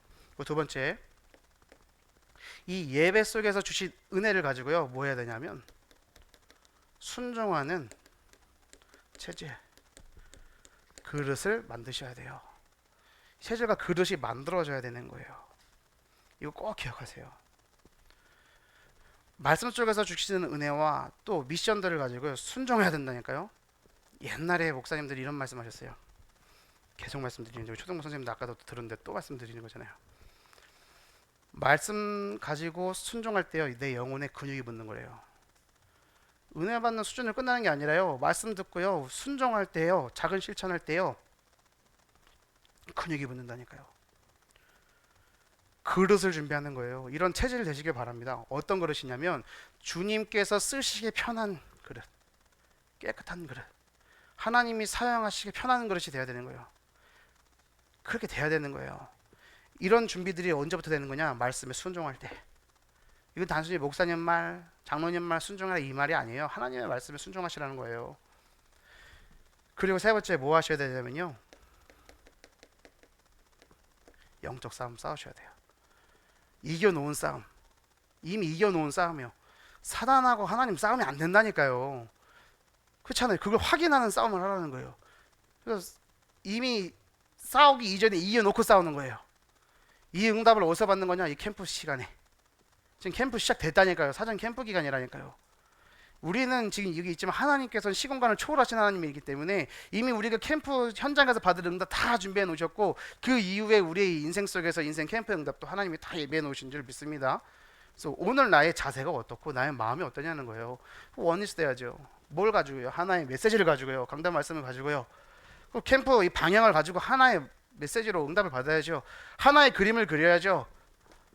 두 번째, 이 예배 속에서 주신 은혜를 가지고요, 뭐 해야 되냐면 순종하는 체질, 그릇을 만드셔야 돼요. 체질과 그릇이 만들어져야 되는 거예요. 이거 꼭 기억하세요. 말씀 속에서 주시는 은혜와 또 미션들을 가지고 순종해야 된다니까요. 옛날에 목사님들이 이런 말씀하셨어요. 계속 말씀드리는데 초등부 선생님도 아까도 들었는데 또 말씀드리는 거잖아요. 말씀 가지고 순종할 때요, 내 영혼에 근육이 붙는 거래요. 은혜 받는 수준을 끝나는 게 아니라요, 말씀 듣고요 순종할 때요, 작은 실천할 때요 근육이 붙는다니까요. 그릇을 준비하는 거예요. 이런 체질 되시길 바랍니다. 어떤 그릇이냐면 주님께서 쓰시기 편한 그릇, 깨끗한 그릇, 하나님이 사용하시기 편한 그릇이 돼야 되는 거예요. 그렇게 돼야 되는 거예요. 이런 준비들이 언제부터 되는 거냐? 말씀에 순종할 때. 이건 단순히 목사님 말, 장로님 말 순종하라 이 말이 아니에요. 하나님의 말씀에 순종하시라는 거예요. 그리고 세 번째 뭐 하셔야 되냐면요, 영적 싸움 싸우셔야 돼요. 이겨놓은 싸움, 이미 이겨놓은 싸움이요. 사단하고 하나님 싸우면 안 된다니까요. 그렇잖아요. 그걸 확인하는 싸움을 하라는 거예요. 그래서 이미 싸우기 이전에 이겨놓고 싸우는 거예요. 이 응답을 어디서 받는 거냐? 이 캠프 시간에. 지금 캠프 시작됐다니까요. 사전 캠프 기간이라니까요. 우리는 지금 여기 있지만 하나님께서는 시공간을 초월하신 하나님이기 때문에 이미 우리가 캠프 현장에서 받을 응답 다 준비해 놓으셨고, 그 이후에 우리의 인생 속에서 인생 캠프 응답도 하나님이 다 예비해 놓으신 줄 믿습니다. 그래서 오늘 나의 자세가 어떻고 나의 마음이 어떠냐는 거예요. 원리스 돼야죠. 뭘 가지고요? 하나의 메시지를 가지고요. 강단 말씀을 가지고요. 그 캠프 이 방향을 가지고 하나의 메시지로 응답을 받아야죠. 하나의 그림을 그려야죠.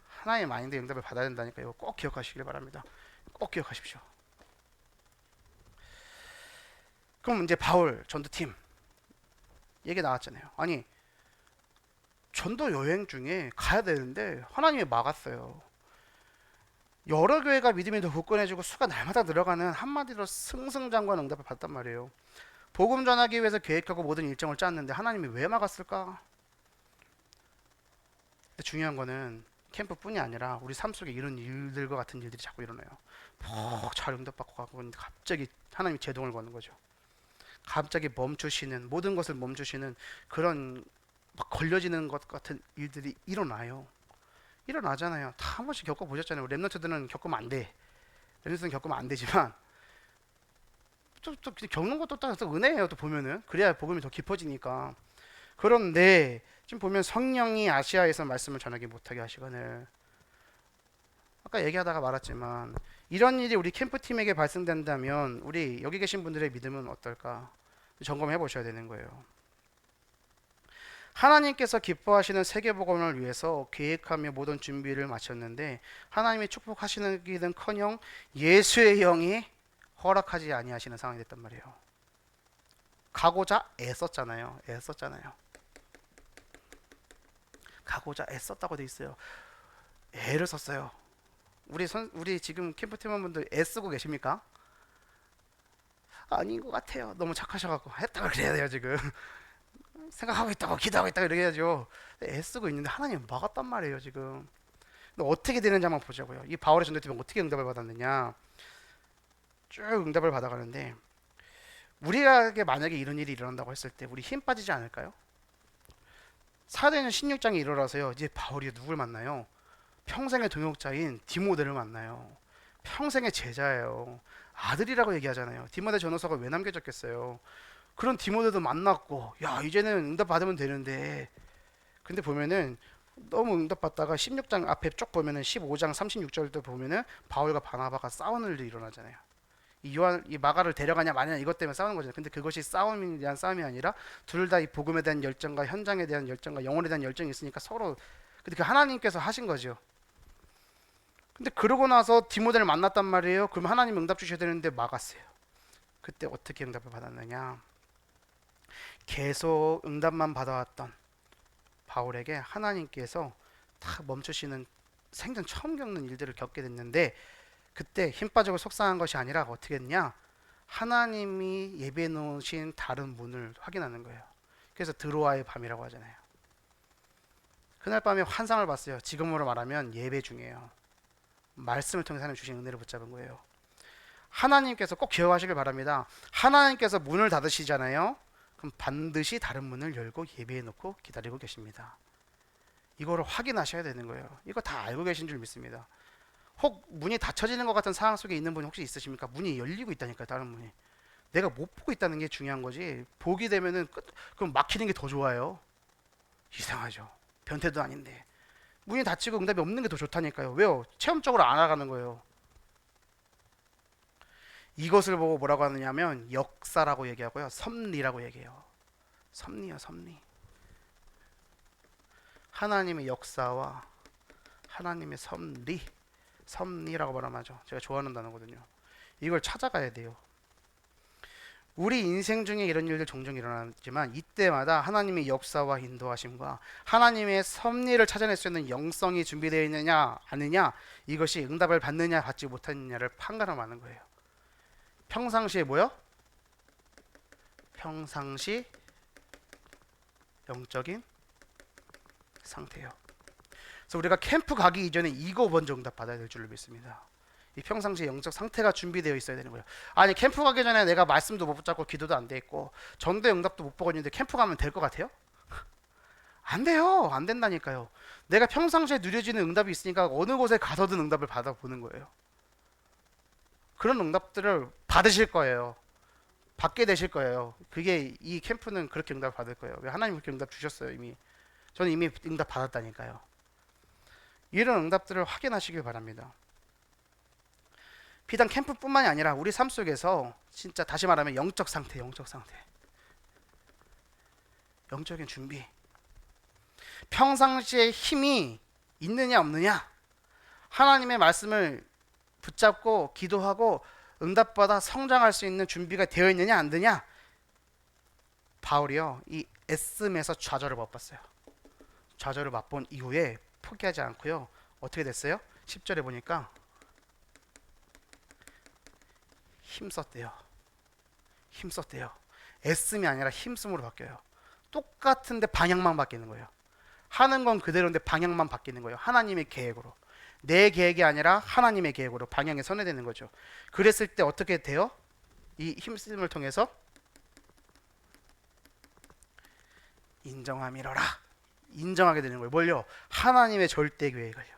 하나의 마인드 응답을 받아야 된다니까요. 꼭 기억하시길 바랍니다. 꼭 기억하십시오. 그럼 이제 바울 전도팀 얘기 나왔잖아요. 아니, 전도 여행 중에 가야 되는데 하나님이 막았어요. 여러 교회가 믿음이 더 굳건해지고 수가 날마다 늘어가는, 한마디로 승승장구한 응답을 받단 말이에요. 복음 전하기 위해서 계획하고 모든 일정을 짰는데 하나님이 왜 막았을까? 근데 중요한 거는 캠프뿐이 아니라 우리 삶 속에 이런 일들과 같은 일들이 자꾸 일어나요. 잘 응답받고 가고 있는데 갑자기 하나님이 제동을 거는 거죠. 갑자기 멈추시는, 모든 것을 멈추시는 그런 막 걸려지는 것 같은 일들이 일어나요. 일어나잖아요. 다 한 번씩 겪어보셨잖아요. 랩런트들은 겪으면 안 돼. 랩런트는 겪으면 안 되지만 또 겪는 것도 또 은혜예요. 또 보면은 그래야 복음이 더 깊어지니까. 그런데 지금 보면 성령이 아시아에서 말씀을 전하기 못하게 하시거늘, 아까 얘기하다가 말았지만 이런 일이 우리 캠프팀에게 발생된다면 우리 여기 계신 분들의 믿음은 어떨까 점검해 보셔야 되는 거예요. 하나님께서 기뻐하시는 세계복음을 위해서 계획하며 모든 준비를 마쳤는데 하나님이 축복하시기는커녕 예수의 영이 허락하지 아니하시는 상황이 됐단 말이에요. 가고자 애썼잖아요. 가고자 애썼다고 돼 있어요. 애를 썼어요. 우리 지금 캠프 팀원분들 애쓰고 계십니까? 아닌 것 같아요. 너무 착하셔갖고 했다고 그래야 돼요. 지금 생각하고 있다고 기도하고 있다고 이렇게 해야죠. 애쓰고 있는데 하나님 막았단 말이에요. 지금. 근데 어떻게 되는지 한번 보자고요. 이 바울의 전도팀은 어떻게 응답을 받았느냐. 쭉 응답을 받아가는데, 우리에게 만약에 이런 일이 일어난다고 했을 때 우리 힘 빠지지 않을까요? 사도행전 16장에 이르러서요, 이제 바울이 누굴 만나요? 평생의 동역자인 디모데를 만나요. 평생의 제자예요. 아들이라고 얘기하잖아요. 디모데 전후서가 왜 남겨졌겠어요? 그런 디모데도 만났고, 야 이제는 응답 받으면 되는데, 근데 보면은 너무 응답 받다가 16장 앞에 쭉 보면은 15장 36절도 보면은 바울과 바나바가 싸우는 일이 일어나잖아요. 이 마가를 데려가냐 마냐 이것 때문에 싸우는 거잖아요. 근데 그것이 싸움에 대한 싸움이 아니라 둘 다 이 복음에 대한 열정과 현장에 대한 열정과 영혼에 대한 열정이 있으니까 서로, 근데 그 하나님께서 하신 거죠. 근데 그러고 나서 디모데를 만났단 말이에요. 그럼 하나님 응답 주셔야 되는데 막았어요. 그때 어떻게 응답을 받았느냐? 계속 응답만 받아왔던 바울에게 하나님께서 다 멈추시는, 생전 처음 겪는 일들을 겪게 됐는데, 그때 힘 빠지고 속상한 것이 아니라 어떻게 했냐? 하나님이 예비해 놓으신 다른 문을 확인하는 거예요. 그래서 드로아의 밤이라고 하잖아요. 그날 밤에 환상을 봤어요. 지금으로 말하면 예배 중이에요. 말씀을 통해 하나님 주신 은혜를 붙잡은 거예요. 하나님께서 꼭 기억하시길 바랍니다. 하나님께서 문을 닫으시잖아요. 그럼 반드시 다른 문을 열고 예배해 놓고 기다리고 계십니다. 이거를 확인하셔야 되는 거예요. 이거 다 알고 계신 줄 믿습니다. 혹 문이 닫혀지는 것 같은 상황 속에 있는 분이 혹시 있으십니까? 문이 열리고 있다니까요. 다른 문이. 내가 못 보고 있다는 게 중요한 거지. 보게 되면은 그럼 막히는 게 더 좋아요. 이상하죠. 변태도 아닌데. 문이 닫히고 응답이 없는 게 더 좋다니까요. 왜요? 체험적으로 알아가는 거예요. 이것을 보고 뭐라고 하느냐면 역사라고 얘기하고요. 섭리라고 얘기해요. 섭리요, 섭리. 하나님의 역사와 하나님의 섭리. 섭리라고 말하죠. 제가 좋아하는 단어거든요. 이걸 찾아가야 돼요. 우리 인생 중에 이런 일들 종종 일어나지만 이때마다 하나님의 역사와 인도하심과 하나님의 섭리를 찾아낼 수 있는 영성이 준비되어 있느냐 아니냐, 이것이 응답을 받느냐 받지 못하느냐를 판가름하는 거예요. 평상시에 뭐요? 평상시 영적인 상태요. 그래서 우리가 캠프 가기 이전에 이거 먼저 응답 받아야 될 줄로 믿습니다. 이 평상시에 영적 상태가 준비되어 있어야 되는 거예요. 아니 캠프 가기 전에 내가 말씀도 못 붙잡고 기도도 안 돼 있고 전도의 응답도 못 보고 있는데 캠프 가면 될 것 같아요? 안 돼요. 안 된다니까요. 내가 평상시에 누려지는 응답이 있으니까 어느 곳에 가서든 응답을 받아보는 거예요. 그런 응답들을 받으실 거예요. 받게 되실 거예요. 그게 이 캠프는 그렇게 응답을 받을 거예요. 왜 하나님 그렇게 응답 주셨어요 이미. 저는 이미 응답 받았다니까요. 이런 응답들을 확인하시길 바랍니다. 비단 캠프뿐만이 아니라 우리 삶 속에서 진짜 다시 말하면 영적 상태, 영적인 준비. 평상시에 힘이 있느냐 없느냐, 하나님의 말씀을 붙잡고 기도하고 응답받아 성장할 수 있는 준비가 되어 있느냐 안 되냐. 바울이요 이 애씀에서 좌절을 맛봤어요. 좌절을 맛본 이후에 포기하지 않고요 어떻게 됐어요? 10절에 보니까 힘썼대요. 애씀이 아니라 힘씀으로 바뀌어요. 똑같은데 방향만 바뀌는 거예요. 하는 건 그대로인데 방향만 바뀌는 거예요. 하나님의 계획으로. 내 계획이 아니라 하나님의 계획으로 방향에 서게 되는 거죠. 그랬을 때 어떻게 돼요? 이 힘쓰임을 통해서 인정하게 되는 거예요. 뭘요? 하나님의 절대 계획을요.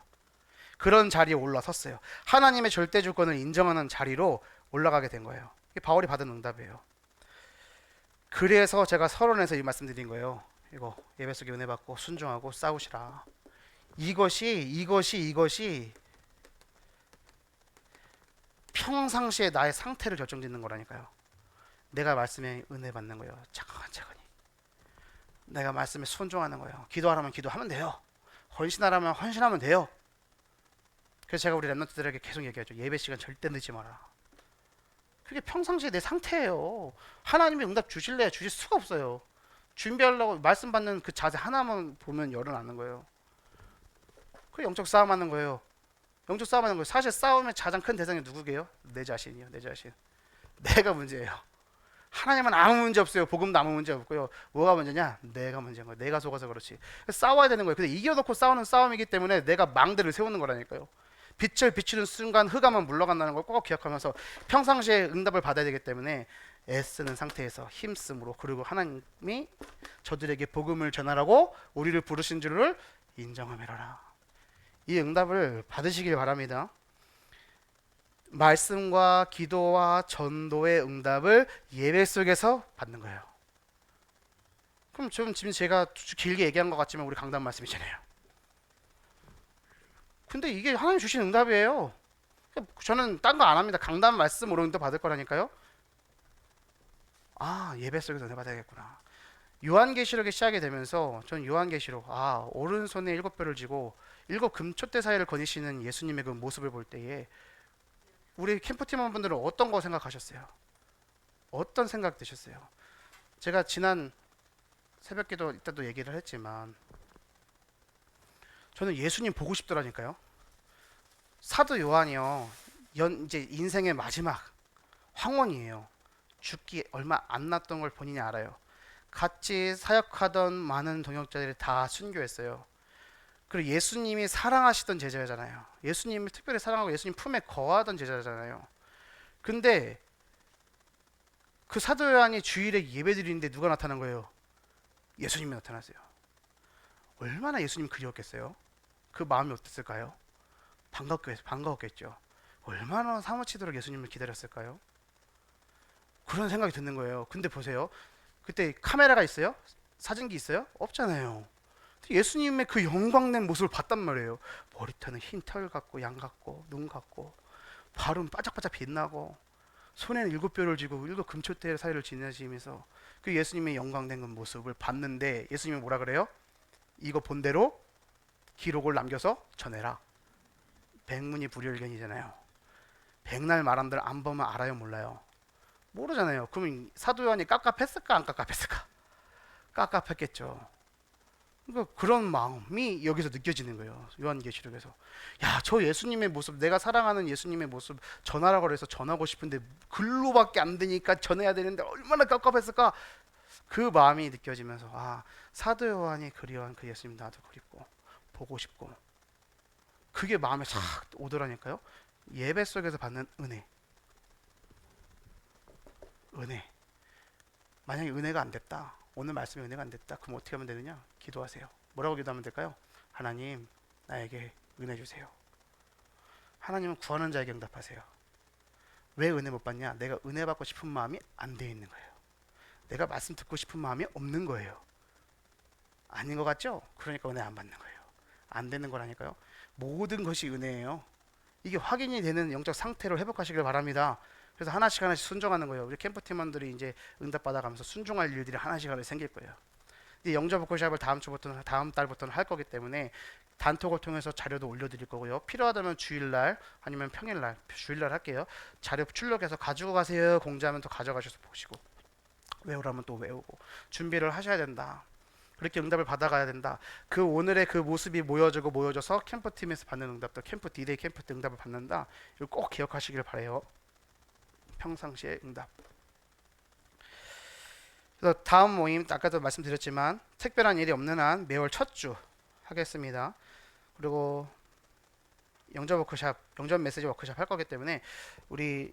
그런 자리에 올라섰어요. 하나님의 절대 주권을 인정하는 자리로 올라가게 된 거예요. 이게 바울이 받은 응답이에요. 그래서 제가 서론에서 이 말씀드린 거예요. 이거 예배 속에 은혜 받고 순종하고 싸우시라. 이것이 평상시에 나의 상태를 결정짓는 거라니까요. 내가 말씀에 은혜 받는 거예요. 차근차근히. 내가 말씀에 순종하는 거예요. 기도하라면 기도하면 돼요. 헌신하라면 헌신하면 돼요. 그래서 제가 우리 랩런트들에게 계속 얘기하죠. 예배 시간 절대 늦지 마라. 그게 평상시에 내 상태예요. 하나님이 응답 주실래야 주실 수가 없어요. 준비하려고 말씀 받는 그 자세 하나만 보면 열은 나는 거예요. 그 영적 싸움하는 거예요. 사실 싸움의 가장 큰 대상이 누구게요? 내 자신이요. 내가 문제예요. 하나님은 아무 문제 없어요. 복음도 아무 문제 없고요. 뭐가 문제냐? 내가 문제인 거예요. 내가 속아서 그렇지. 싸워야 되는 거예요. 근데 이겨놓고 싸우는 싸움이기 때문에 내가 망대를 세우는 거라니까요. 빛을 비추는 순간 흑암은 물러간다는 걸 꼭 기억하면서 평상시에 응답을 받아야 되기 때문에 애쓰는 상태에서 힘쓰므로, 그리고 하나님이 저들에게 복음을 전하라고 우리를 부르신 줄을 인정하매라. 이 응답을 받으시길 바랍니다. 말씀과 기도와 전도의 응답을 예배 속에서 받는 거예요. 그럼 지금 제가 길게 얘기한 것 같지만 우리 강단 말씀이잖아요. 근데 이게 하나님 주신 응답이에요. 저는 딴 거 안 합니다. 강단 말씀으로 응답 받을 거라니까요. 예배 속에서 은혜 받아야겠구나. 요한계시록에 시작이 되면서 전 요한계시록 오른손에 7뼈를 쥐고 7 금촛대 사이를 거니시는 예수님의 그 모습을 볼 때에 우리 캠프팀원분들은 어떤 거 생각하셨어요? 어떤 생각 드셨어요? 제가 지난 새벽기도 이때도 얘기를 했지만 저는 예수님 보고 싶더라니까요. 사도 요한이요, 이제 인생의 마지막 황혼이에요. 죽기 얼마 안 났던 걸 본인이 알아요. 같이 사역하던 많은 동역자들이 다 순교했어요. 그리고 예수님이 사랑하시던 제자잖아요. 예수님을 특별히 사랑하고 예수님 품에 거하던 제자잖아요. 근데 그 사도 요한이 주일에 예배드리는데 누가 나타난 거예요? 예수님이 나타났어요. 얼마나 예수님 그리웠겠어요? 그 마음이 어땠을까요? 반가웠겠죠. 얼마나 사무치도록 예수님을 기다렸을까요? 그런 생각이 드는 거예요. 근데 보세요. 그때 카메라가 있어요? 사진기 있어요? 없잖아요. 예수님의 그 영광된 모습을 봤단 말이에요. 머리털은 흰 털 같고 양 같고 눈 같고 발은 바짝바짝 빛나고 손에는 7뼈를 쥐고 7 금초대 사이를 지내시면서 그 예수님의 영광된 그 모습을 봤는데 예수님이 뭐라 그래요? 이거 본 대로 기록을 남겨서 전해라. 백문이 불여일견이잖아요. 백날 말한들 안 보면 알아요, 몰라요? 모르잖아요. 그러면 사도 요한이 깝깝했을까 안 깝깝했을까? 깝깝했겠죠. 그러니까 그런 마음이 여기서 느껴지는 거예요. 요한계시록에서. 저 예수님의 모습, 내가 사랑하는 예수님의 모습 전하라고 해서 전하고 싶은데 글로밖에 안 되니까 전해야 되는데 얼마나 깝깝했을까? 그 마음이 느껴지면서 사도 요한이 그리워한 그 예수님 나도 그립고 보고 싶고 그게 마음에 싹 오더라니까요. 예배 속에서 받는 은혜. 만약에 은혜가 안 됐다, 오늘 말씀에 은혜가 안 됐다, 그럼 어떻게 하면 되느냐? 기도하세요. 뭐라고 기도하면 될까요? 하나님, 나에게 은혜 주세요. 하나님은 구하는 자에게 응답하세요. 왜 은혜 못 받냐? 내가 은혜 받고 싶은 마음이 안 돼 있는 거예요. 내가 말씀 듣고 싶은 마음이 없는 거예요. 아닌 것 같죠? 그러니까 은혜 안 받는 거예요. 안 되는 거라니까요. 모든 것이 은혜예요. 이게 확인이 되는 영적 상태로 회복하시길 바랍니다. 그래서 하나씩 하나씩 순종하는 거예요. 우리 캠프 팀원들이 이제 응답 받아가면서 순종할 일들이 하나씩 하나씩 생길 거예요. 이 영접 워크숍을 다음 달부터는 할 거기 때문에 단톡을 통해서 자료도 올려드릴 거고요. 필요하다면 주일날 아니면 평일날, 주일날 할게요. 자료 출력해서 가지고 가세요. 공지하면 더 가져가셔서 보시고, 외우라면 또 외우고, 준비를 하셔야 된다. 그렇게 응답을 받아가야 된다. 그 오늘의 그 모습이 모여져서 캠프팀에서 받는 응답들, 캠프 디데이 캠프 때 응답을 받는다. 이걸 꼭 기억하시길 바래요. 평상시의 응답. 그래서 다음 모임, 아까도 말씀드렸지만 특별한 일이 없는 한 매월 첫 주 하겠습니다. 그리고 영접 워크샵, 영접 메시지 워크샵 할 거기 때문에 우리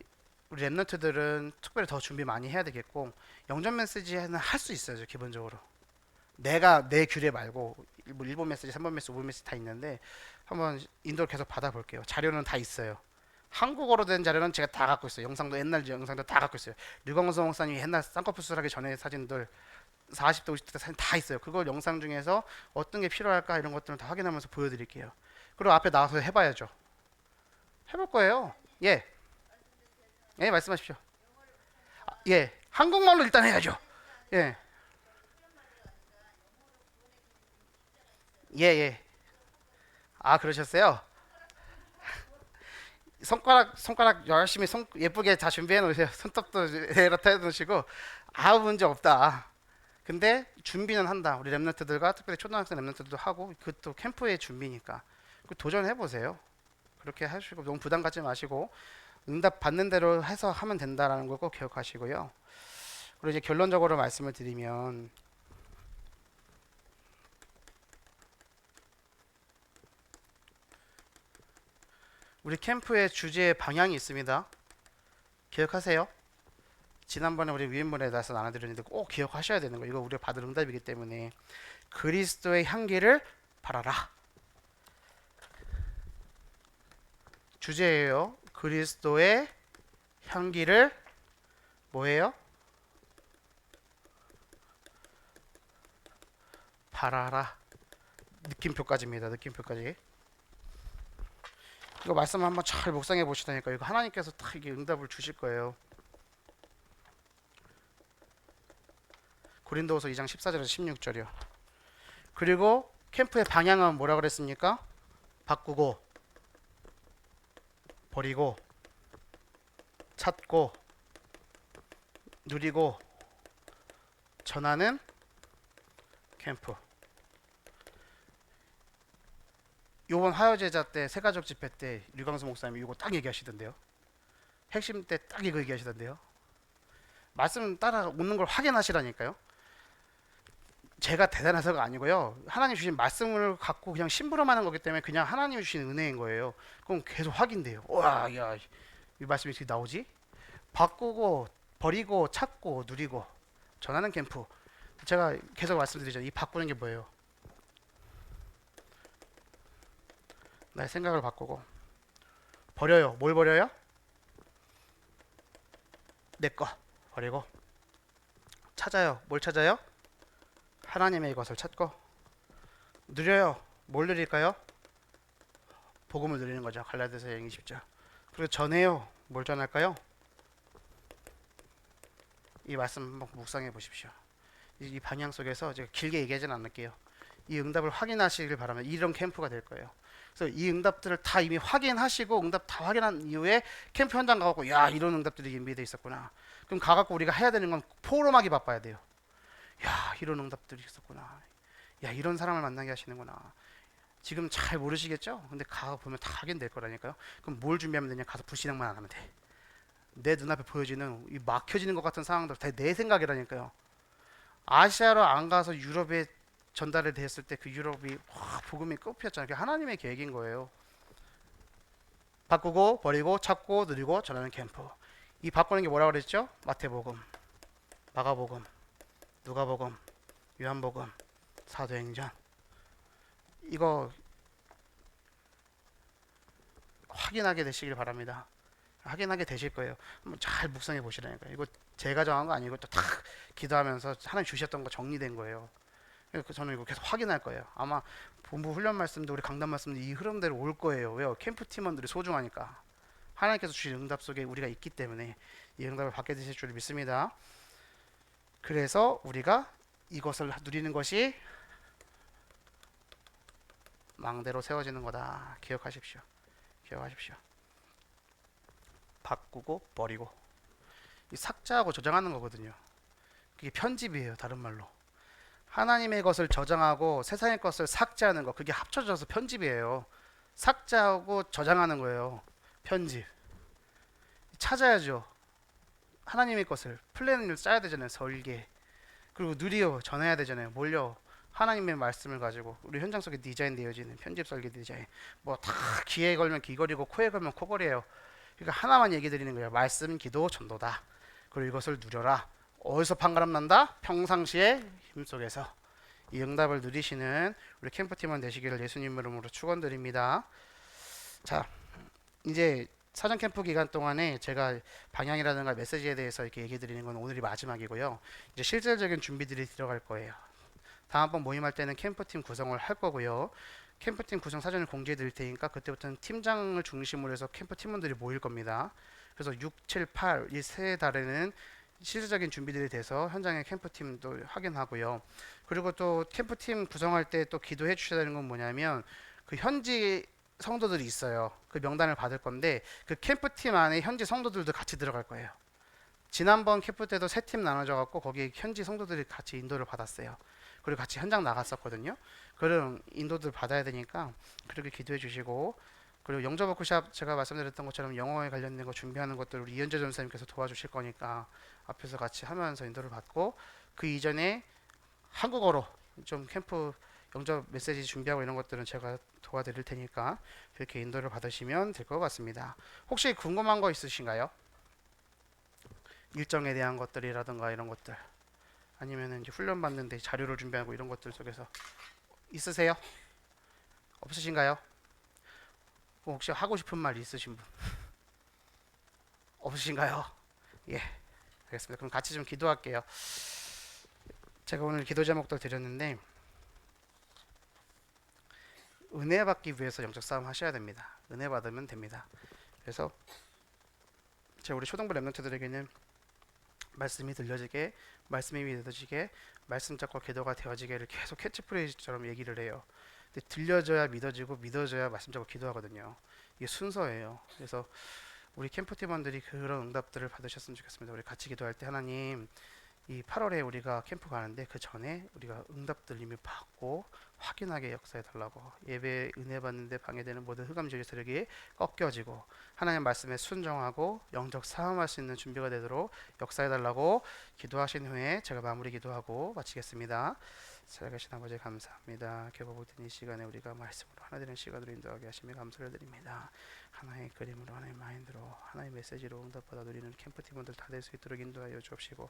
랩런트들은 특별히 더 준비 많이 해야 되겠고, 영접 메시지는 할 수 있어요. 기본적으로 내가 내 규례 말고 뭐 1번 메시지, 3번 메시지, 5번 메시지 다 있는데 한번 인도를 계속 받아볼게요. 자료는 다 있어요. 한국어로 된 자료는 제가 다 갖고 있어요. 영상도, 옛날 영상도 다 갖고 있어요. 류광성 목사님이 옛날 쌍꺼풀 수술하기 전에 사진들 40대 50대 사진 다 있어요. 그걸 영상 중에서 어떤 게 필요할까 이런 것들을 다 확인하면서 보여드릴게요. 그리고 앞에 나와서 해봐야죠. 해볼 거예요. 예, 예, 말씀하십시오. 예, 한국말로 일단 해야죠. 예, 예, 예. 아, 그러셨어요? 손가락 열심히 예쁘게 다 준비해 놓으세요. 손톱도 이렇게 해 놓으시고 아무 문제 없다. 근데 준비는 한다. 우리 랩런트들과 특별히 초등학생 랩런트들도 하고, 그것도 캠프의 준비니까 그 도전해 보세요. 그렇게 하시고 너무 부담 갖지 마시고 응답 받는 대로 해서 하면 된다라는 걸 꼭 기억하시고요. 그리고 이제 결론적으로 말씀을 드리면, 우리 캠프의 주제 방향이 있습니다. 기억하세요. 지난번에 우리 위인문에 대해서 나눠드렸는데 꼭 기억하셔야 되는 거예요. 이거 우리가 받을 응답이기 때문에. 그리스도의 향기를 바라라. 주제예요. 그리스도의 향기를 뭐예요? 바라라. 느낌표까지입니다. 느낌표까지. 이거 말씀 한번 잘 묵상해 보시다니까 이거 하나님께서 딱 이게 응답을 주실 거예요. 고린도후서 2장 14절에서 16절이요. 그리고 캠프의 방향은 뭐라 그랬습니까? 바꾸고, 버리고, 찾고, 누리고, 전하는 캠프. 요번 화요제자 때 새가족 집회 때 류광수 목사님이 이거 딱 얘기하시던데요. 핵심 때 딱 이거 얘기하시던데요. 말씀 따라 오는 걸 확인하시라니까요. 제가 대단해서가 아니고요. 하나님 주신 말씀을 갖고 그냥 심부름하는 거기 때문에 그냥 하나님이 주신 은혜인 거예요. 그럼 계속 확인돼요. 와, 야, 이 말씀이 어떻게 나오지? 바꾸고, 버리고, 찾고, 누리고, 전하는 캠프. 제가 계속 말씀드리죠. 이 바꾸는 게 뭐예요? 나의 생각을 바꾸고, 버려요. 뭘 버려요? 내 거 버리고, 찾아요. 뭘 찾아요? 하나님의 것을 찾고, 누려요. 뭘 누릴까요? 복음을 누리는 거죠. 갈라디아서 20절. 그리고 전해요. 뭘 전할까요? 이 말씀 한번 묵상해 보십시오. 이 방향 속에서 제가 길게 얘기하지는 않을게요. 이 응답을 확인하시길 바라면 이런 캠프가 될 거예요. 그래서 이 응답들을 다 이미 확인하시고, 응답 다 확인한 이후에 캠프 현장 가갖고, 야, 이런 응답들이 준비되어 있었구나. 그럼 가갖고 우리가 해야 되는 건 포럼하기 바빠야 돼요. 야, 이런 응답들이 있었구나. 야, 이런 사람을 만나게 하시는구나. 지금 잘 모르시겠죠? 근데 가서 보면 다 확인될 거라니까요. 그럼 뭘 준비하면 되냐? 가서 불신앙만 안 하면 돼. 내 눈앞에 보여지는 이 막혀지는 것 같은 상황들 다 내 생각이라니까요. 아시아로 안 가서 유럽에 전달이 됐을 때 그 유럽이 복음이 끝이었잖아요. 그게 하나님의 계획인 거예요. 바꾸고 버리고 찾고 누리고 전하는 캠프. 이 바꾸는 게 뭐라고 그랬죠? 마태복음, 마가복음, 누가복음, 요한복음, 사도행전. 이거 확인하게 되시길 바랍니다. 확인하게 되실 거예요. 한번 잘 묵상해 보시라니까요. 이거 제가 정한 거 아니고 또 탁 기도하면서 하나님 주셨던 거 정리된 거예요. 그래서 저는 이거 계속 확인할 거예요. 아마 본부 훈련 말씀도 우리 강단 말씀도 이 흐름대로 올 거예요. 왜요? 캠프 팀원들이 소중하니까. 하나님께서 주신 응답 속에 우리가 있기 때문에 이 응답을 받게 되실 줄 믿습니다. 그래서 우리가 이것을 누리는 것이 망대로 세워지는 거다. 기억하십시오. 기억하십시오. 바꾸고 버리고 이 삭제하고 저장하는 거거든요. 그게 편집이에요. 다른 말로 하나님의 것을 저장하고 세상의 것을 삭제하는 거, 그게 합쳐져서 편집이에요. 삭제하고 저장하는 거예요. 편집. 찾아야죠. 하나님의 것을 플랜을 짜야 되잖아요. 설계. 그리고 누리어 전해야 되잖아요. 뭘요? 하나님의 말씀을 가지고 우리 현장 속에 디자인 되어지는 편집 설계 디자인. 뭐 다 귀에 걸면 귀걸이고 코에 걸면 코걸이에요. 그러니까 하나만 얘기 드리는 거예요. 말씀, 기도, 전도다. 그리고 이것을 누려라. 어디서 판가름 난다? 평상시의 힘 속에서. 이 응답을 누리시는 우리 캠프팀원 되시기를 예수님 이름으로 축원드립니다. 자, 이제 사전 캠프 기간 동안에 제가 방향이라든가 메시지에 대해서 이렇게 얘기 드리는 건 오늘이 마지막이고요. 이제 실질적인 준비들이 들어갈 거예요. 다음번 모임할 때는 캠프팀 구성을 할 거고요. 캠프팀 구성 사전을 공지해 드릴 테니까 그때부터는 팀장을 중심으로 해서 캠프 팀원들이 모일 겁니다. 그래서 6, 7, 8 이 세 달에는 실질적인 준비들이 돼서 현장의 캠프팀도 확인하고요. 그리고 또 캠프팀 구성할 때 또 기도해 주셔야 되는 건 뭐냐면 그 현지 성도들이 있어요. 그 명단을 받을 건데 그 캠프팀 안에 현지 성도들도 같이 들어갈 거예요. 지난번 캠프 때도 세 팀 나눠져 갖고 거기 현지 성도들이 같이 인도를 받았어요. 그리고 같이 현장 나갔었거든요. 그런 인도들 받아야 되니까 그렇게 기도해 주시고, 그리고 영접 워크샵 제가 말씀드렸던 것처럼 영어에 관련된 거 준비하는 것들 우리 이현재 전사님께서 도와주실 거니까 앞에서 같이 하면서 인도를 받고, 그 이전에 한국어로 좀 캠프 영접 메시지 준비하고 이런 것들은 제가 도와드릴 테니까 그렇게 인도를 받으시면 될 것 같습니다. 혹시 궁금한 거 있으신가요? 일정에 대한 것들이라든가 이런 것들, 아니면 이제 훈련 받는데 자료를 준비하고 이런 것들 속에서 있으세요? 없으신가요? 혹시 하고 싶은 말 있으신 분 없으신가요? 예, 알겠습니다. 그럼 같이 좀 기도할게요. 제가 오늘 기도 제목도 드렸는데 은혜 받기 위해서 영적 싸움 하셔야 됩니다. 은혜 받으면 됩니다. 그래서 제가 우리 초등부 랩런트들에게는 말씀이 들려지게, 말씀이 믿어지게, 말씀 잡고 기도가 되어지게를 계속 캐치프레이즈처럼 얘기를 해요. 근데 들려져야 믿어지고 믿어져야 말씀 잡고 기도하거든요. 이게 순서예요. 그래서 우리 캠프 팀원들이 그런 응답들을 받으셨으면 좋겠습니다. 우리 같이 기도할 때 하나님, 이 8월에 우리가 캠프 가는데 그 전에 우리가 응답들 이미 받고 확인하게 역사해 달라고, 예배 은혜 받는데 방해되는 모든 흑암주의 세력이 꺾여지고 하나님 말씀에 순종하고 영적 싸움할 수 있는 준비가 되도록 역사해 달라고 기도하신 후에 제가 마무리 기도하고 마치겠습니다. 살아계신 아버지 감사합니다. 결국 모든 이 시간에 우리가 말씀으로 하나 되는 시간으로 인도하게 하시며 감사를 드립니다. 하나의 그림으로, 하나의 마인드로, 하나의 메시지로 응답받아 누리는 캠프팀원들 다 될 수 있도록 인도하여 주옵시고,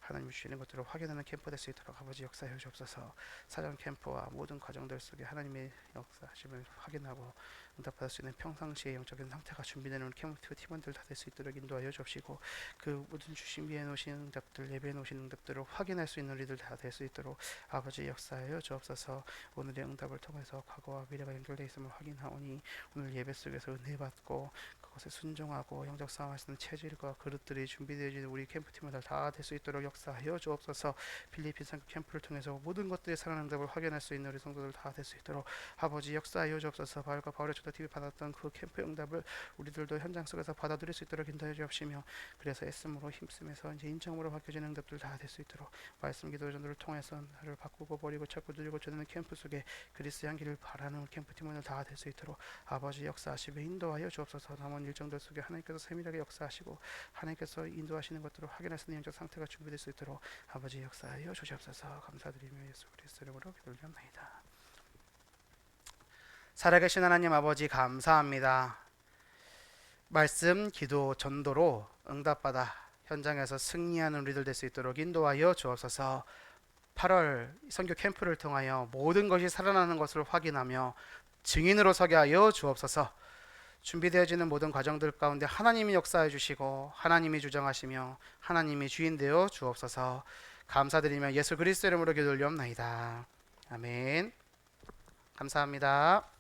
하나님 주시는 것들을 확인하는 캠프 될 수 있도록 아버지 역사해 주옵소서. 사전 캠프와 모든 과정들 속에 하나님의 역사하심을 확인하고 응답받을 수 있는 평상시의 영적인 상태가 준비되는 캠프 팀원들 다 될 수 있도록 인도하여 주옵시고, 그 모든 준비해 놓으신 응답들, 예배해 놓으신 응답들을 확인할 수 있는 우리들 다 될 수 있도록 아버지 역사하여 주옵소서. 오늘의 응답을 통해서 과거와 미래가 연결되어 있음을 확인하오니 오늘 예배 속에서 은혜 받고 그것에 순종하고 영적 싸움하시는 체질과 그릇들이 준비되어지는 우리 캠프팀들 다 될 수 있도록 역사하여 주옵소서. 필리핀 캠프를 통해서 모든 것들의 살아난 응답을 확인할 수 있는 우리 성도들 다 될 수 있도록 아버지 역사하여 주옵소서. 바울과 바울의 초대 TV 받았던 그 캠프 응답을 우리들도 현장 속에서 받아들일 수 있도록 인도해 주옵시며, 그래서 애씀으로 힘쓰면서 이제 인정으로 바뀌어지는 응답들 다 될 수 있도록 말씀 기도 전도를 통해서 나를 바꾸고 버리고 찾고 누리고 전하는 캠프 속에 그리스의 향기를 바라는 캠프 팀원들 다 될 수 있도록 아버지 역사하시며 인도하여 주옵소서. 남은 일정들 속에 하나님께서 세밀하게 역사하시고 하나님께서 인도하시는 것들을 확인할 수 있는 영적 상태가 준비될 수 있도록 아버지 역사하여 주시옵소서. 감사드리며 예수 그리스도 이름으로 기도드립니다. 살아계신 하나님 아버지 감사합니다. 말씀, 기도, 전도로 응답받아 현장에서 승리하는 우리들 될 수 있도록 인도하여 주옵소서. 8월 선교 캠프를 통하여 모든 것이 살아나는 것을 확인하며 증인으로 서게 하여 주옵소서. 준비되어지는 모든 과정들 가운데 하나님이 역사해 주시고 하나님이 주장하시며 하나님이 주인 되어 주옵소서. 감사드리며 예수 그리스도 이름으로 기도 올리옵나이다. 아멘. 감사합니다.